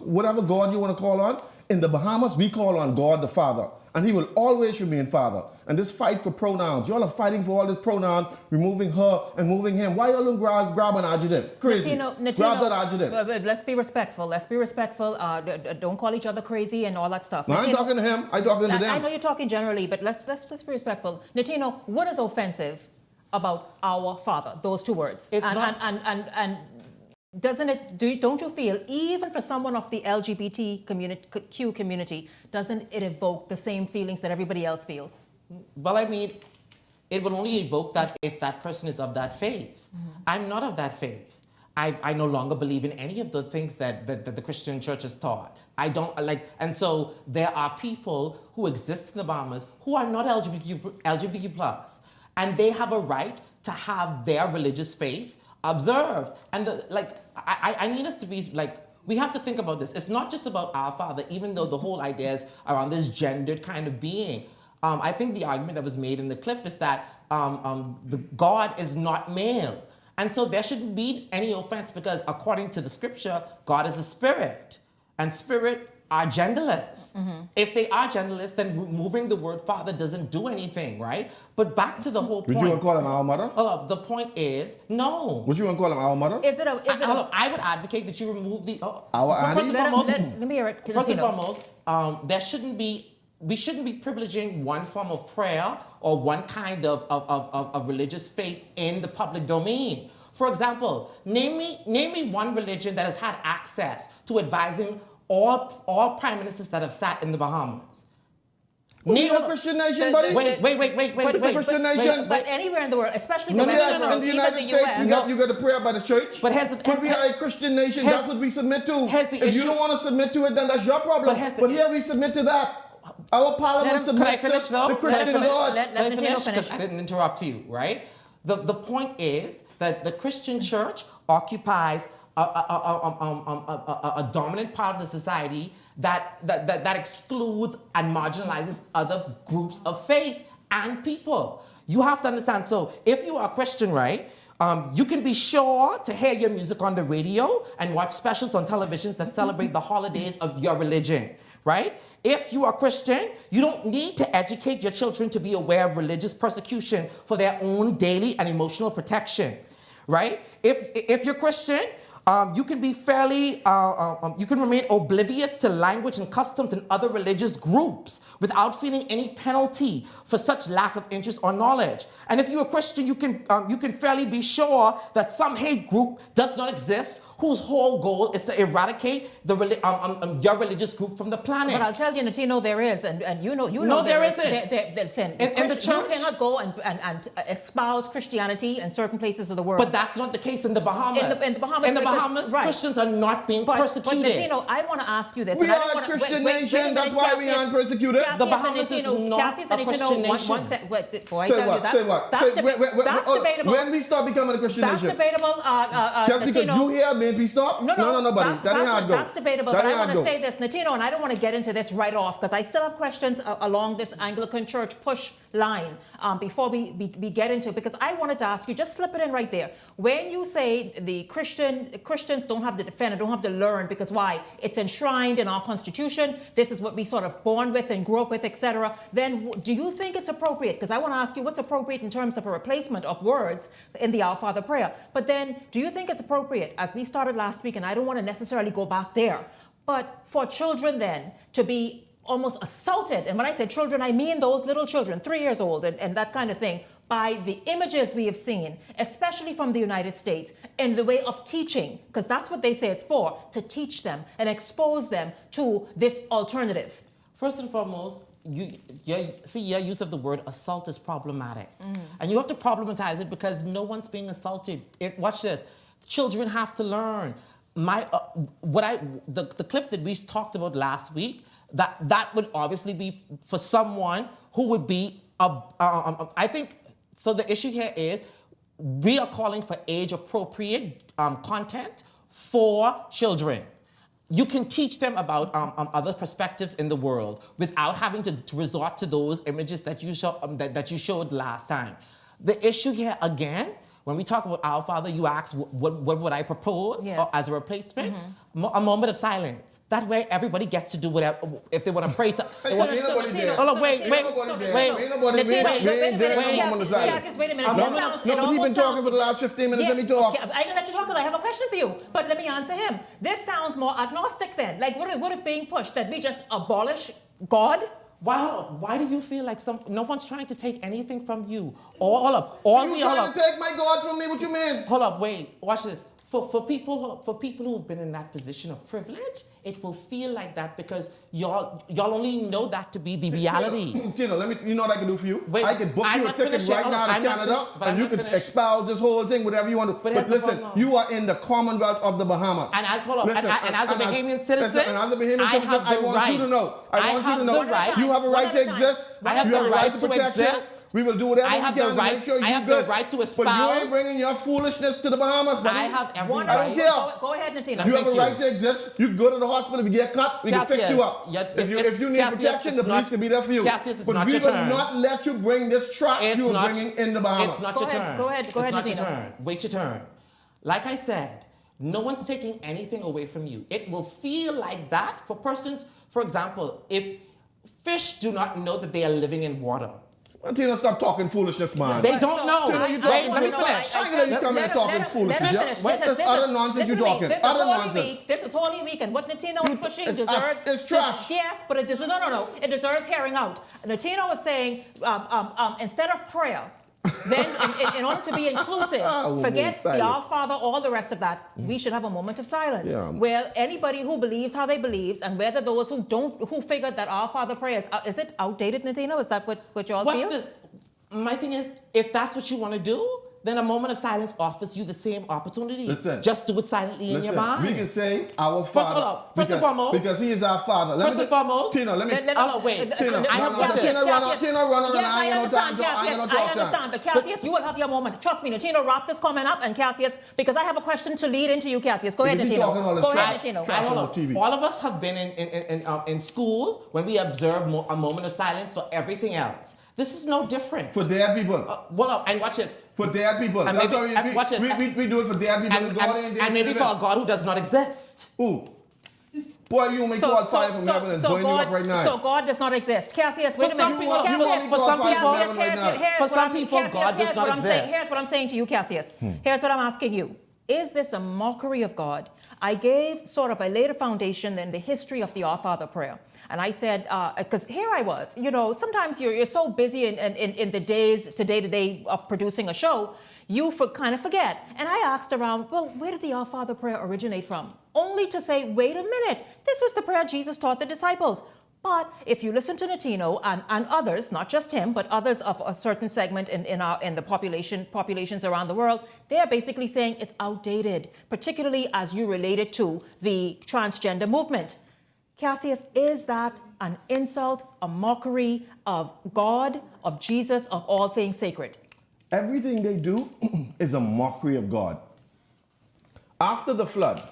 whatever God you want to call on, in the Bahamas, we call on God the Father. And he will always remain Father. And this fight for pronouns, y'all are fighting for all these pronouns, removing her and moving him. Why y'all don't grab an adjective? Crazy. Netino, grab that adjective. Let's be respectful. Let's be respectful. Don't call each other crazy and all that stuff. No, I ain't talking to him. I'm talking to them. I know you're talking generally, but let's be respectful. Netino, what is offensive about our Father? Those two words. And doesn't it? Don't you feel, even for someone of the LGBT community, doesn't it evoke the same feelings that everybody else feels? Well, I mean, it will only evoke that if that person is of that faith. Mm-hmm. I'm not of that faith. I no longer believe in any of the things that the Christian church has taught. I don't like, and so there are people who exist in the Bahamas who are not LGBTQ+, and they have a right to have their religious faith observed. And I need us to be we have to think about this. It's not just about our Father, even though the whole idea is around this gendered kind of being. I think the argument that was made in the clip is that the God is not male. And so there shouldn't be any offense because according to the scripture, God is a spirit. And spirit are genderless. Mm-hmm. If they are genderless, then removing the word Father doesn't do anything, right? But back to the whole point. Would you want to call him our mother? The point is, no. Would you want to call him our mother? I would advocate that you remove the... our first Annie? First and foremost, we shouldn't be privileging one form of prayer or one kind of religious faith in the public domain. For example, name me one religion that has had access to advising all prime ministers that have sat in the Bahamas. We a Christian nation, buddy. Wait. It's a Christian nation. But anywhere in the world, especially In the United States, you got the prayer by the church. But we are a Christian nation. That's what we submit to. If you don't want to submit to it, then that's your problem. But here we submit to that. Our parliament submits to the Christian laws. Let me finish, because I didn't interrupt you, right? The point is that the Christian church occupies a dominant part of the society that excludes and marginalizes other groups of faith and people. You have to understand. So if you are a Christian, right, you can be sure to hear your music on the radio and watch specials on televisions that celebrate the holidays of your religion, right? If you are Christian, you don't need to educate your children to be aware of religious persecution for their own daily and emotional protection, right? If you're Christian, you can be you can remain oblivious to language and customs in other religious groups without feeling any penalty for such lack of interest or knowledge. And if you're a Christian, you can fairly be sure that some hate group does not exist whose whole goal is to eradicate your religious group from the planet. But I'll tell you, Natino, there is, and you know No, there isn't. In the church, you cannot go and espouse Christianity in certain places of the world. But that's not the case in the Bahamas. In the Bahamas, right. Christians are not being persecuted. But Natino, I want to ask you this. We are a Christian nation. That's why we aren't persecuted. The Bahamas is not a Christian nation. Say what? That's debatable. When we start becoming a Christian nation? That's debatable. Just because you here means we stop? No, buddy. That ain't how it goes. That's debatable. But I want to say this, Natino, and I don't want to get into this right off because I still have questions along this Anglican Church push line before we get into it, because I wanted to ask you, just slip it in right there. When you say the Christians don't have to defend and don't have to learn, because why? It's enshrined in our Constitution. This is what we sort of born with and grew up with, etc. Then do you think it's appropriate? Because I want to ask you what's appropriate in terms of a replacement of words in the Our Father prayer. But then do you think it's appropriate, as we started last week, and I don't want to necessarily go back there, but for children then to be almost assaulted, and when I say children, I mean those little children, 3 years old and that kind of thing, by the images we have seen, especially from the United States, in the way of teaching, because that's what they say it's for, to teach them and expose them to this alternative. First and foremost, your use of the word assault is problematic. And you have to problematize it because no one's being assaulted. Watch this. Children have to learn. The clip that we talked about last week, that would obviously be for someone who would be I think. So the issue here is we are calling for age-appropriate content for children. You can teach them about other perspectives in the world without having to resort to those images that you showed last time. The issue here again, when we talk about Our Father, you ask, what would I propose as a replacement? A moment of silence. That way, everybody gets to do whatever, if they want to pray to... Ain't nobody there. Hold on, wait. Wait a minute. Nobody's been talking for the last 15 minutes. Let me talk. I'm going to let you talk because I have a question for you. But let me answer him. This sounds more agnostic then. Like, what is being pushed? That we just abolish God? Why do you feel like no one's trying to take anything from you? You trying to take my God from me? What you mean? Hold up, wait. Watch this. For people who've been in that position of privilege, it will feel like that because y'all only know that to be the reality. Tino, you know what I can do for you? I can book you a ticket right now to Canada, and you can espouse this whole thing, whatever you want to. But listen, you are in the Commonwealth of the Bahamas. And as a Bahamian citizen, I want you to know. You have a right to exist. I have the right to exist. We will do whatever we can to make sure you I have the right to espouse. But you ain't bringing your foolishness to the Bahamas, buddy. I have every right. I don't care. Go ahead, Natino. You have a right to exist. You can go to the hospital. If you get cut, we can fix you up. If you need protection, the police can be there for you. But we will not let you bring this trash you are bringing in the Bahamas. It's not your turn. Go ahead, It's not your Natino. turn. Wait your turn. Like I said, no one's taking anything away from you. It will feel like that for persons. For example, if fish do not know that they are living in water. Tino, stop talking foolishness, man. They don't know. Tino, you talking let me finish. I can let you come in talking foolishness. This other nonsense you talking. Other nonsense. This is Holy Week, and what Natino is pushing deserves... It's trash. Yes, but it deserves... No. It deserves hearing out. Natino was saying, instead of prayer, then in order to be inclusive, forget the Our Father, all the rest of that, we should have a moment of silence where anybody who believes how they believe, and whether those who don't, who figured that Our Father prayer is it outdated, Natino? Is that what you all feel? Watch this. My thing is, if that's what you want to do, then a moment of silence offers you the same opportunity. Listen. Just do it silently in your mind. We can say our Father. First and foremost. Because He is our Father. First and foremost. Tina, let me. Wait. Tina, I have questions. Tina, run on, and I ain't no time. I understand, but Cassius, you will have your moment. Trust me, Natino, wrap this comment up, and Cassius, because I have a question to lead into you, Cassius. Go ahead, Natino. Go ahead, Natino. All of us have been in school when we observe a moment of silence for everything else. This is no different. For dead people. And watch this. For dead people. And That's maybe, why watch this. We do it for dead people. And maybe for a God who does not exist. Ooh. Boy, you make God fire from heaven and burn you up right now. So God does not exist. Cassius, wait a minute. For some people, God does not exist. Here's what I'm saying to you, Cassius. Here's what I'm asking you. Is this a mockery of God? I laid a foundation in the history of the Our Father prayer. And I said, because here I was, sometimes you're so busy in the day-to-day of producing a show, you kind of forget. And I asked around, well, where did the Our Father prayer originate from? Only to say, wait a minute, this was the prayer Jesus taught the disciples. But if you listen to Natino and others, not just him, but others of a certain segment in the populations around the world, they are basically saying it's outdated, particularly as you relate it to the transgender movement. Cassius, is that an insult, a mockery of God, of Jesus, of all things sacred? Everything they do is a mockery of God. After the flood,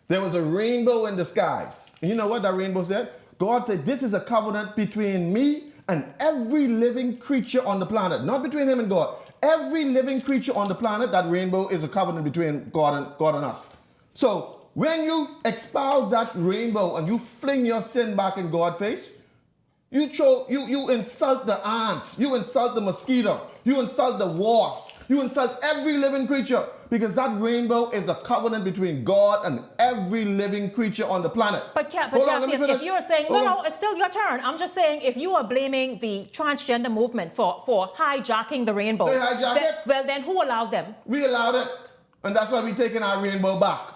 there was a rainbow in the skies. And you know what that rainbow said? God said, this is a covenant between me and every living creature on the planet. Not between him and God. Every living creature on the planet, that rainbow is a covenant between God and us. So when you espouse that rainbow and you fling your sin back in God's face, you insult the ants, you insult the mosquito, you insult the wasp, you insult every living creature, because that rainbow is the covenant between God and every living creature on the planet. But Cassius, if you're saying, no, it's still your turn. I'm just saying, if you are blaming the transgender movement for hijacking the rainbow, they hijacked it? Well, then who allowed them? We allowed it, and that's why we're taking our rainbow back.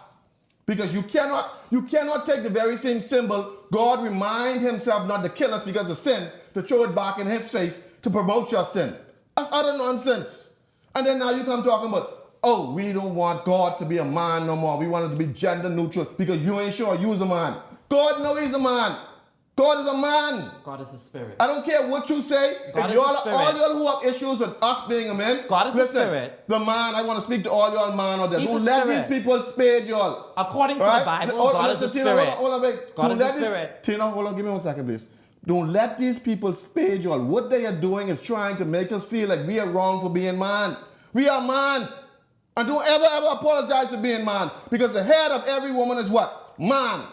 Because you cannot take the very same symbol God remind himself not to kill us because of sin, to throw it back in his face to promote your sin. That's utter nonsense. And then now you come talking about, oh, we don't want God to be a man no more. We want it to be gender neutral because you ain't sure you's a man. God knows he's a man. God is a man. God is a spirit. I don't care what you say. God if all y'all who have issues with us being a man, God is a spirit. The man, I want to speak to all y'all man out there. Don't let these people spade y'all. According to the Bible, God is a spirit. God is a spirit. Tina, hold on, give me 1 second, please. Don't let these people spade y'all. What they are doing is trying to make us feel like we are wrong for being man. We are man. And don't ever apologize for being man. Because the head of every woman is what? Man.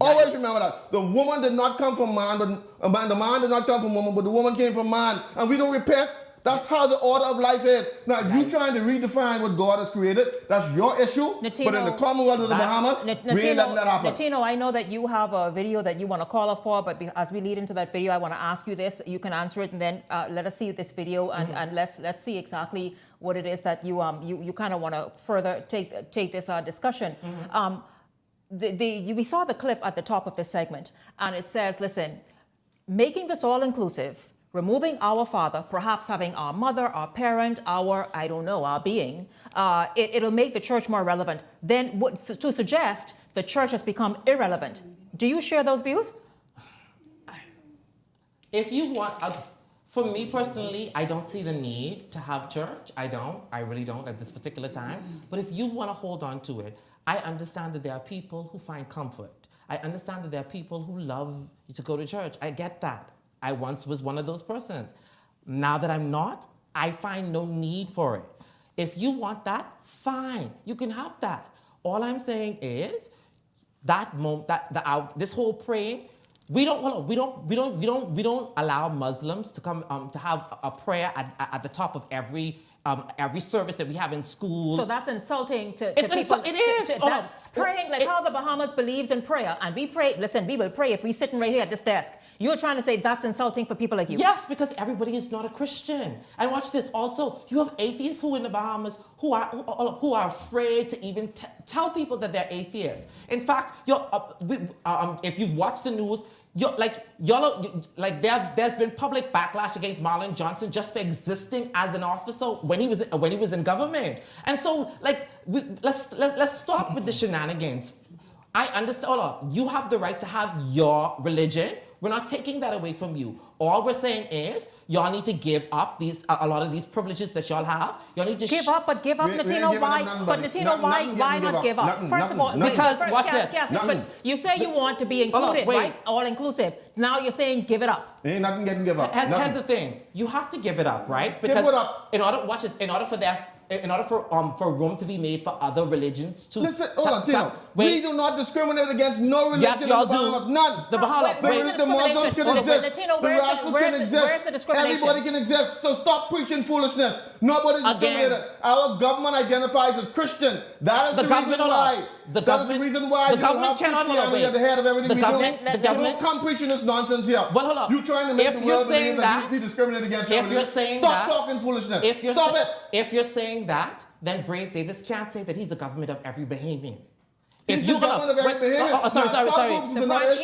Always remember that. The woman did not come from man, but the man did not come from woman, but the woman came from man. And we don't repent. That's how the order of life is. Now, if you trying to redefine what God has created, that's your issue. Natino, but in the Commonwealth of the Bahamas, we ain't letting that happen. Natino, I know that you have a video that you want to call up for, but as we lead into that video, I want to ask you this. You can answer it, and then let us see this video, and let's see exactly what it is that you kind of want to further take this discussion. We saw the clip at the top of this segment, and it says, listen, making this all-inclusive, removing our father, perhaps having our mother, our parent, our being, it'll make the church more relevant. Then to suggest the church has become irrelevant. Do you share those views? If you want, for me personally, I don't see the need to have church. I really don't at this particular time. But if you want to hold on to it, I understand that there are people who find comfort. I understand that there are people who love to go to church. I get that. I once was one of those persons. Now that I'm not, I find no need for it. If you want that, fine, you can have that. All I'm saying is that moment, this whole praying, we don't allow Muslims to come to have a prayer at the top of every service that we have in school. So that's insulting to people. It is. Praying like how the Bahamas believes in prayer, and we pray. Listen, we will pray if we sitting right here at this desk. You're trying to say that's insulting for people like you. Yes, because everybody is not a Christian. And watch this. Also, you have atheists who in the Bahamas who are afraid to even tell people that they're atheists. In fact, if you've watched the news, there's been public backlash against Marlon Johnson just for existing as an officer when he was in government. And so, let's stop with the shenanigans. I understand. Hold on. You have the right to have your religion. We're not taking that away from you. All we're saying is y'all need to give up a lot of these privileges that y'all have. Y'all need to give up, Latino. Why? But Latino, why not give up? First of all, because watch this. But you say you want to be included, right? All inclusive. Now you're saying give it up. Ain't nothing getting give up. Here's the thing. You have to give it up, right? Because give it up. In order for room to be made for other religions to listen, hold on, Tino. We do not discriminate against no religion. Yes, y'all in the Bahamas. do. None. The Bahamas. The Muslims can exist. Latino, the Rastas can exist. Where's the discrimination? Everybody can exist. So stop preaching foolishness. Nobody's discriminated. Our government identifies as Christian. That is the reason why. That is the reason why the government cannot Christianity at the head of everything we do. The government don't come preaching this nonsense here. Well, hold on. You're trying to make the world believe that we discriminate against everybody. Stop talking foolishness. Stop it. If you're saying that, then Brave Davis can't say that he's the government of every Bahamian. He's the government of every Bahamian.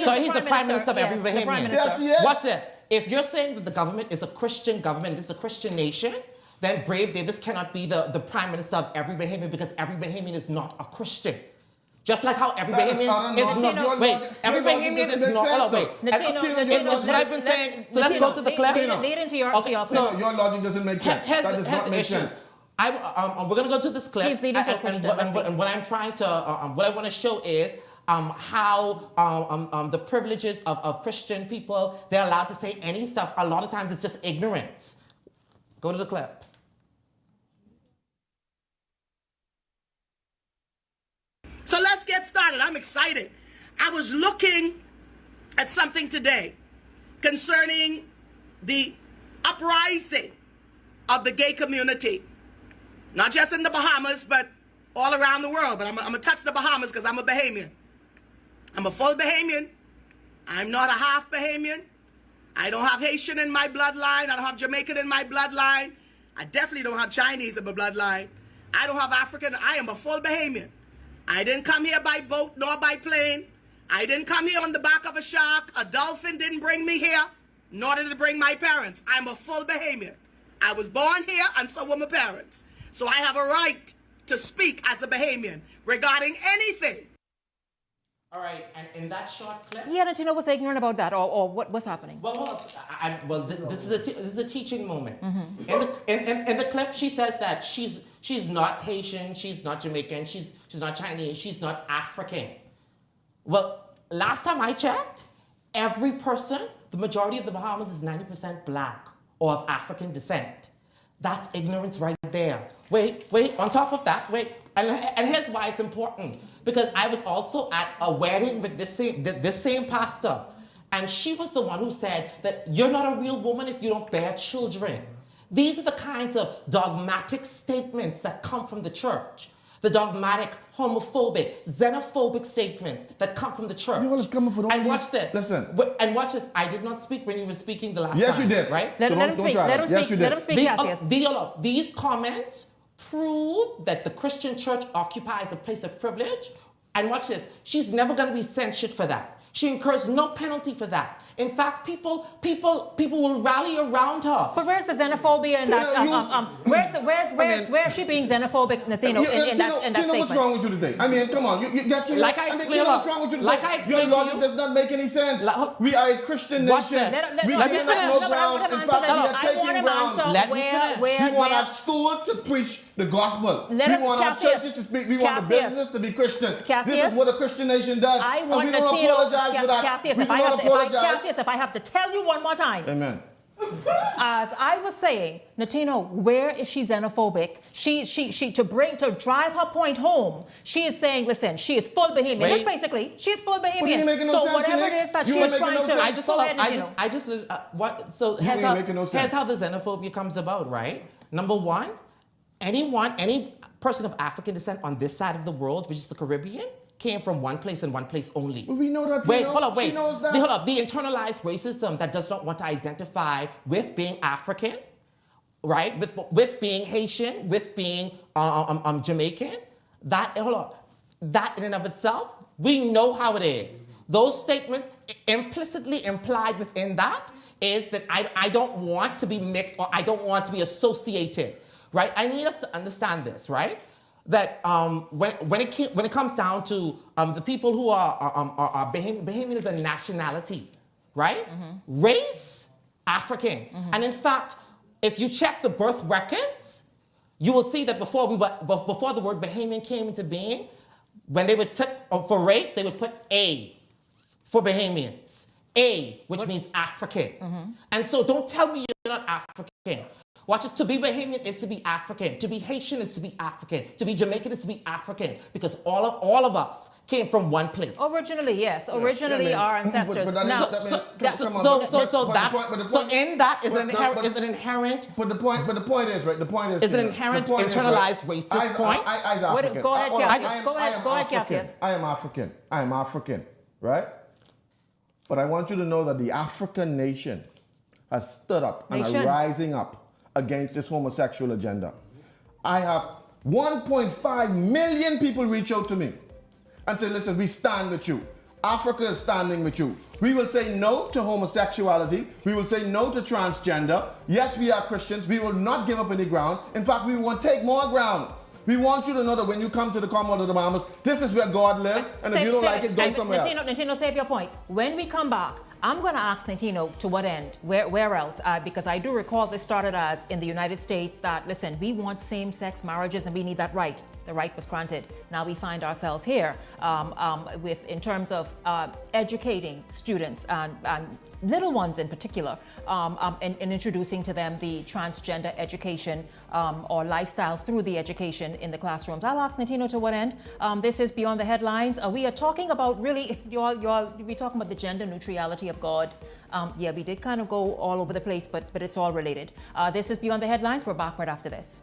Sorry, he's the prime minister of every Bahamian. Yes, he is. Watch this. If you're saying that the government is a Christian government, this is a Christian nation, then Brave Davis cannot be the prime minister of every Bahamian because every Bahamian is not a Christian. Just like how every Bahamian is not. Wait, every Bahamian is not. Hold on, wait. It's what I've been saying. So let's go to the clip. Lead into your so your logic doesn't make sense. That does not make sense. We're gonna go to this clip. He's leading to a question. And what I'm trying to, what I want to show is how the privileges of Christian people, they're allowed to say any stuff. A lot of times it's just ignorance. Go to the clip. So let's get started. I'm excited. I was looking at something today concerning the uprising of the gay community. Not just in the Bahamas, but all around the world. But I'm going to touch the Bahamas because I'm a Bahamian. I'm a full Bahamian. I'm not a half Bahamian. I don't have Haitian in my bloodline. I don't have Jamaican in my bloodline. I definitely don't have Chinese in my bloodline. I don't have African. I am a full Bahamian. I didn't come here by boat nor by plane. I didn't come here on the back of a shark. A dolphin didn't bring me here, nor did it bring my parents. I'm a full Bahamian. I was born here, and so were my parents. So I have a right to speak as a Bahamian regarding anything. All right, and in that short clip. Yeah, Latino was ignorant about that, or what's happening? Well, this is a teaching moment. Mm-hmm. In the clip, she says that she's not Haitian, she's not Jamaican, she's not Chinese, she's not African. Well, last time I checked, every person, the majority of the Bahamas is 90% black or of African descent. That's ignorance right there. Wait, on top of that, and here's why it's important. Because I was also at a wedding with this same pastor, and she was the one who said that you're not a real woman if you don't bear children. These are the kinds of dogmatic statements that come from the church. The dogmatic, homophobic, xenophobic statements that come from the church. You always come up with all and these. watch this. Listen. And watch this. I did not speak when you were speaking the last time. Yes, you did. Right? Let him speak. Let him speak. Yes. These comments prove that the Christian church occupies a place of privilege. And watch this. She's never going to be censured for that. She incurs no penalty for that. In fact, people will rally around her. But where's the xenophobia in that? Where's she being xenophobic, Latino, in that statement? What's wrong with you today? I mean, come on, you got your. Like I explained, what's wrong with you today? Like I explained your to logic you, does not make any sense. We are a Christian watch nation. this. We Let me cannot finish. no ground. In fact, we are taking ground. Let me finish. We want our school to preach the gospel. We want our churches to speak. We want the businesses to be Christian. This is what a Christian nation does. And we don't apologize for that. We do not apologize. Cassius, if I have to tell you one more time. Amen. As I was saying, Natino, where is she xenophobic? She to drive her point home. She is saying, listen, she is full Bahamian. That's basically, she is full Bahamian. No so sense, whatever it is that she is trying to. So here's how the xenophobia comes about, right? Number one, any person of African descent on this side of the world, which is the Caribbean, came from one place and one place only. We know that. Wait, hold up, wait. She knows that. Hold up. The internalized racism that does not want to identify with being African, right? With being Haitian, with being Jamaican. That, hold up. That in and of itself, we know how it is. Those statements implicitly implied within that is that I don't want to be mixed or I don't want to be associated, right? I need us to understand this, right? That when it comes down to the people who are Bahamian is a nationality, right? Race, African. And in fact, if you check the birth records, you will see that before the word Bahamian came into being, when they would take for race, they would put A for Bahamians. A, which means African. And so don't tell me you're not African. Watch this, to be Bahamian is to be African. To be Haitian is to be African. To be Jamaican is to be African. Because all of us came from one place. Originally, yes. Originally, our ancestors. So in that is an inherent. But the point is, right? The point is. Is an inherent internalized racist point. Go ahead, Cassius. I am African, right? But I want you to know that the African nation has stood up and are rising up against this homosexual agenda. I have 1.5 million people reach out to me and say, listen, we stand with you. Africa is standing with you. We will say no to homosexuality. We will say no to transgender. Yes, we are Christians. We will not give up any ground. In fact, we want to take more ground. We want you to know that when you come to the Commonwealth of the Bahamas, this is where God lives, and if you don't like it, go somewhere else. Nantino, save your point. When we come back, I'm going to ask Nantino to what end, where else, because I do recall this started as in the United States that, listen, we want same-sex marriages and we need that right. The right was granted. Now we find ourselves here in terms of educating students and little ones in particular, and introducing to them the transgender education or lifestyle through the education in the classrooms. I'll ask Nantino to what end. This is Beyond the Headlines. We are talking about we're talking about the gender neutrality of God. Yeah, we did kind of go all over the place, but it's all related. This is Beyond the Headlines. We're back right after this.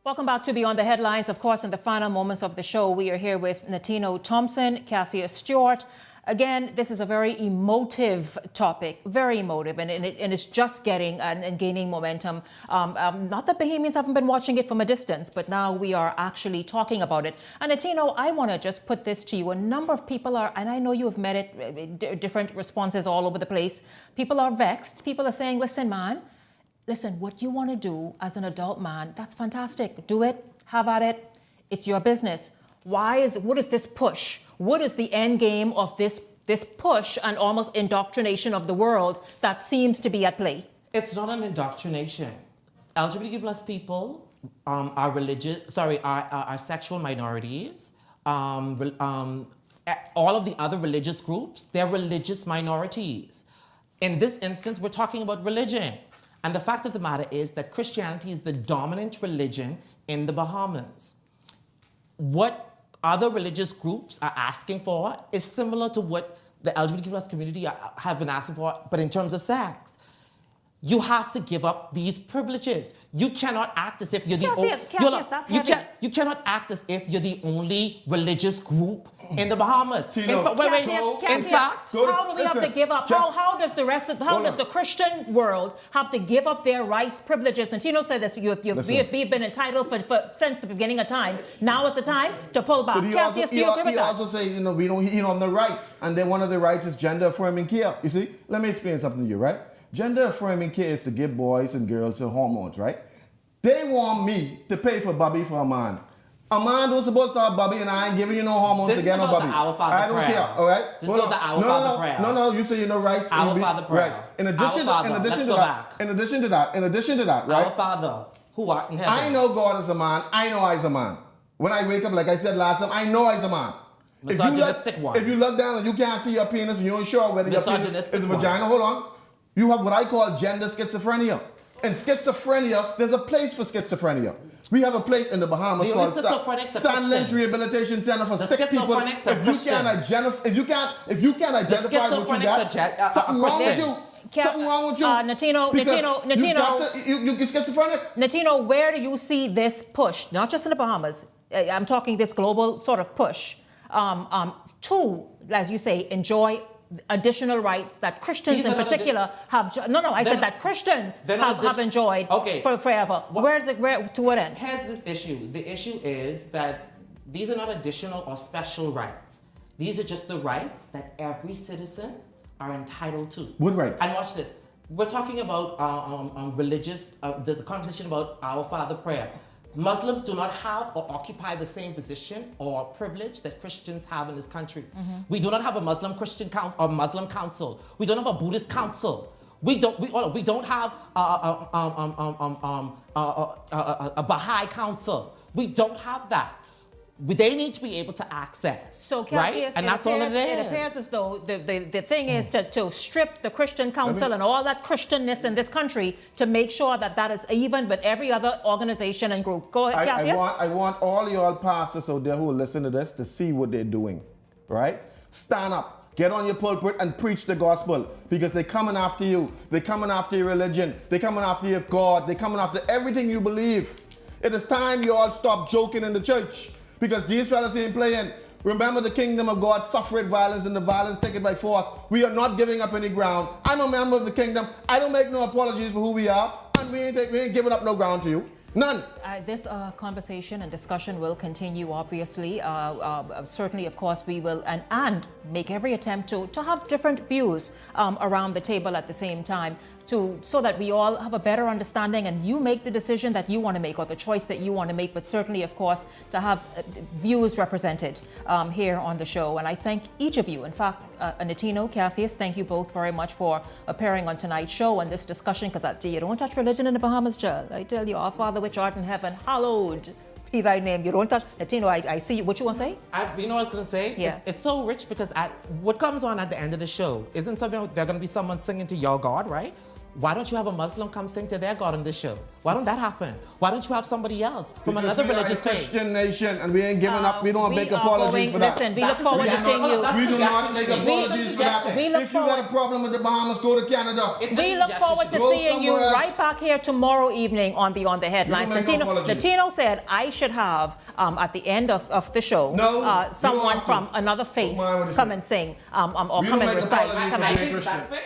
Welcome back to Beyond the Headlines. Of course, in the final moments of the show, we are here with Natino Thompson, Cassius Stewart. Again, this is a very emotive topic, very emotive, and it's just getting and gaining momentum. Not that Bahamians haven't been watching it from a distance, but now we are actually talking about it. And Natino, I want to just put this to you. A number of people are, and I know you have met it, different responses all over the place. People are vexed. People are saying, listen, man, listen, what you want to do as an adult man, that's fantastic. Do it, have at it. It's your business. What is this push? What is the end game of this push and almost indoctrination of the world that seems to be at play? It's not an indoctrination. LGBTQ plus people are sexual minorities. All of the other religious groups, they're religious minorities. In this instance, we're talking about religion. And the fact of the matter is that Christianity is the dominant religion in the Bahamas. What other religious groups are asking for is similar to what the LGBTQ plus community have been asking for, but in terms of sex. You have to give up these privileges. You cannot act as if you're the only. You cannot act as if you're the only religious group in the Bahamas. In fact, how do we have to give up? How does the Christian world have to give up their rights, privileges? And Tino said this. We've been entitled for since the beginning of time. Now is the time to pull back. He also say, we don't, the rights, and then one of the rights is gender affirming care. You see, let me explain something to you, right? Gender affirming care is to give boys and girls their hormones, right? They want me to pay for Bobby for a man. A man don't supposed to have Bobby, and I ain't giving you no hormones to get no Bobby. I don't care, all right? This is not the Our Father prayer. No, you say rights. Our Father prayer. Right. In addition to that, right? Our Father, who art in heaven. I know God is a man. I know I's a man. When I wake up, like I said last time, I know I's a man. If you look down and you can't see your penis and you ain't sure whether your penis is a vagina, hold on. You have what I call gender schizophrenia. In schizophrenia, there's a place for schizophrenia. We have a place in the Bahamas called Stanland Rehabilitation Center for sick people. If you can't identify what you got, something wrong with you. Something wrong with you. Natino, you're schizophrenic. Natino, where do you see this push? Not just in the Bahamas. I'm talking this global sort of push to, as you say, enjoy additional rights that Christians in particular have. I said that Christians have enjoyed for forever. To what end? Here's this issue. The issue is that these are not additional or special rights. These are just the rights that every citizen are entitled to. What rights? And watch this. We're talking about religious, the conversation about Our Father prayer. Muslims do not have or occupy the same position or privilege that Christians have in this country. Mm-hmm. We do not have a Muslim Christian or Muslim council. We don't have a Buddhist council. We don't have a Baha'i council. We don't have that. They need to be able to access. So, Cassius, right? And that's all it is. It appears as though the thing is to strip the Christian Council and all that Christianness in this country to make sure that is even with every other organization and group. Go ahead, Cassius. I want all y'all pastors out there who listen to this to see what they're doing, right? Stand up. Get on your pulpit and preach the gospel, because they're coming after you. They're coming after your religion. They're coming after your God. They're coming after everything you believe. It is time you all stop joking in the church. Because these fellas ain't playing. Remember, the kingdom of God suffered violence, and the violence taken by force. We are not giving up any ground. I'm a member of the kingdom. I don't make no apologies for who we are, and we ain't giving up no ground to you. None. This conversation and discussion will continue, obviously. Certainly, of course, we will and make every attempt to have different views around the table at the same time, so that we all have a better understanding and you make the decision that you want to make or the choice that you want to make, but certainly, of course, to have views represented here on the show. And I thank each of you. In fact, Natino, Cassius, thank you both very much for appearing on tonight's show and this discussion, because I tell you, don't touch religion in the Bahamas, child. I tell you, Our Father which art in heaven, hallowed be thy name. You don't touch. Natino, I see what you want to say? You know what I was going to say? Yes. It's so rich because what comes on at the end of the show isn't something, there's going to be someone singing to your God, right? Why don't you have a Muslim come sing to their God on this show? Why don't that happen? Why don't you have somebody else from another religious faith? Christian nation, and we ain't giving up. We don't make apologies for that. Listen, we look forward to seeing you. We do not make apologies for that. If you got a problem with the Bahamas, go to Canada. We look forward to seeing you right back here tomorrow evening on Beyond the Headlines. Latino said I should have at the end of the show someone from another faith come and sing or come and recite. I think that's fair.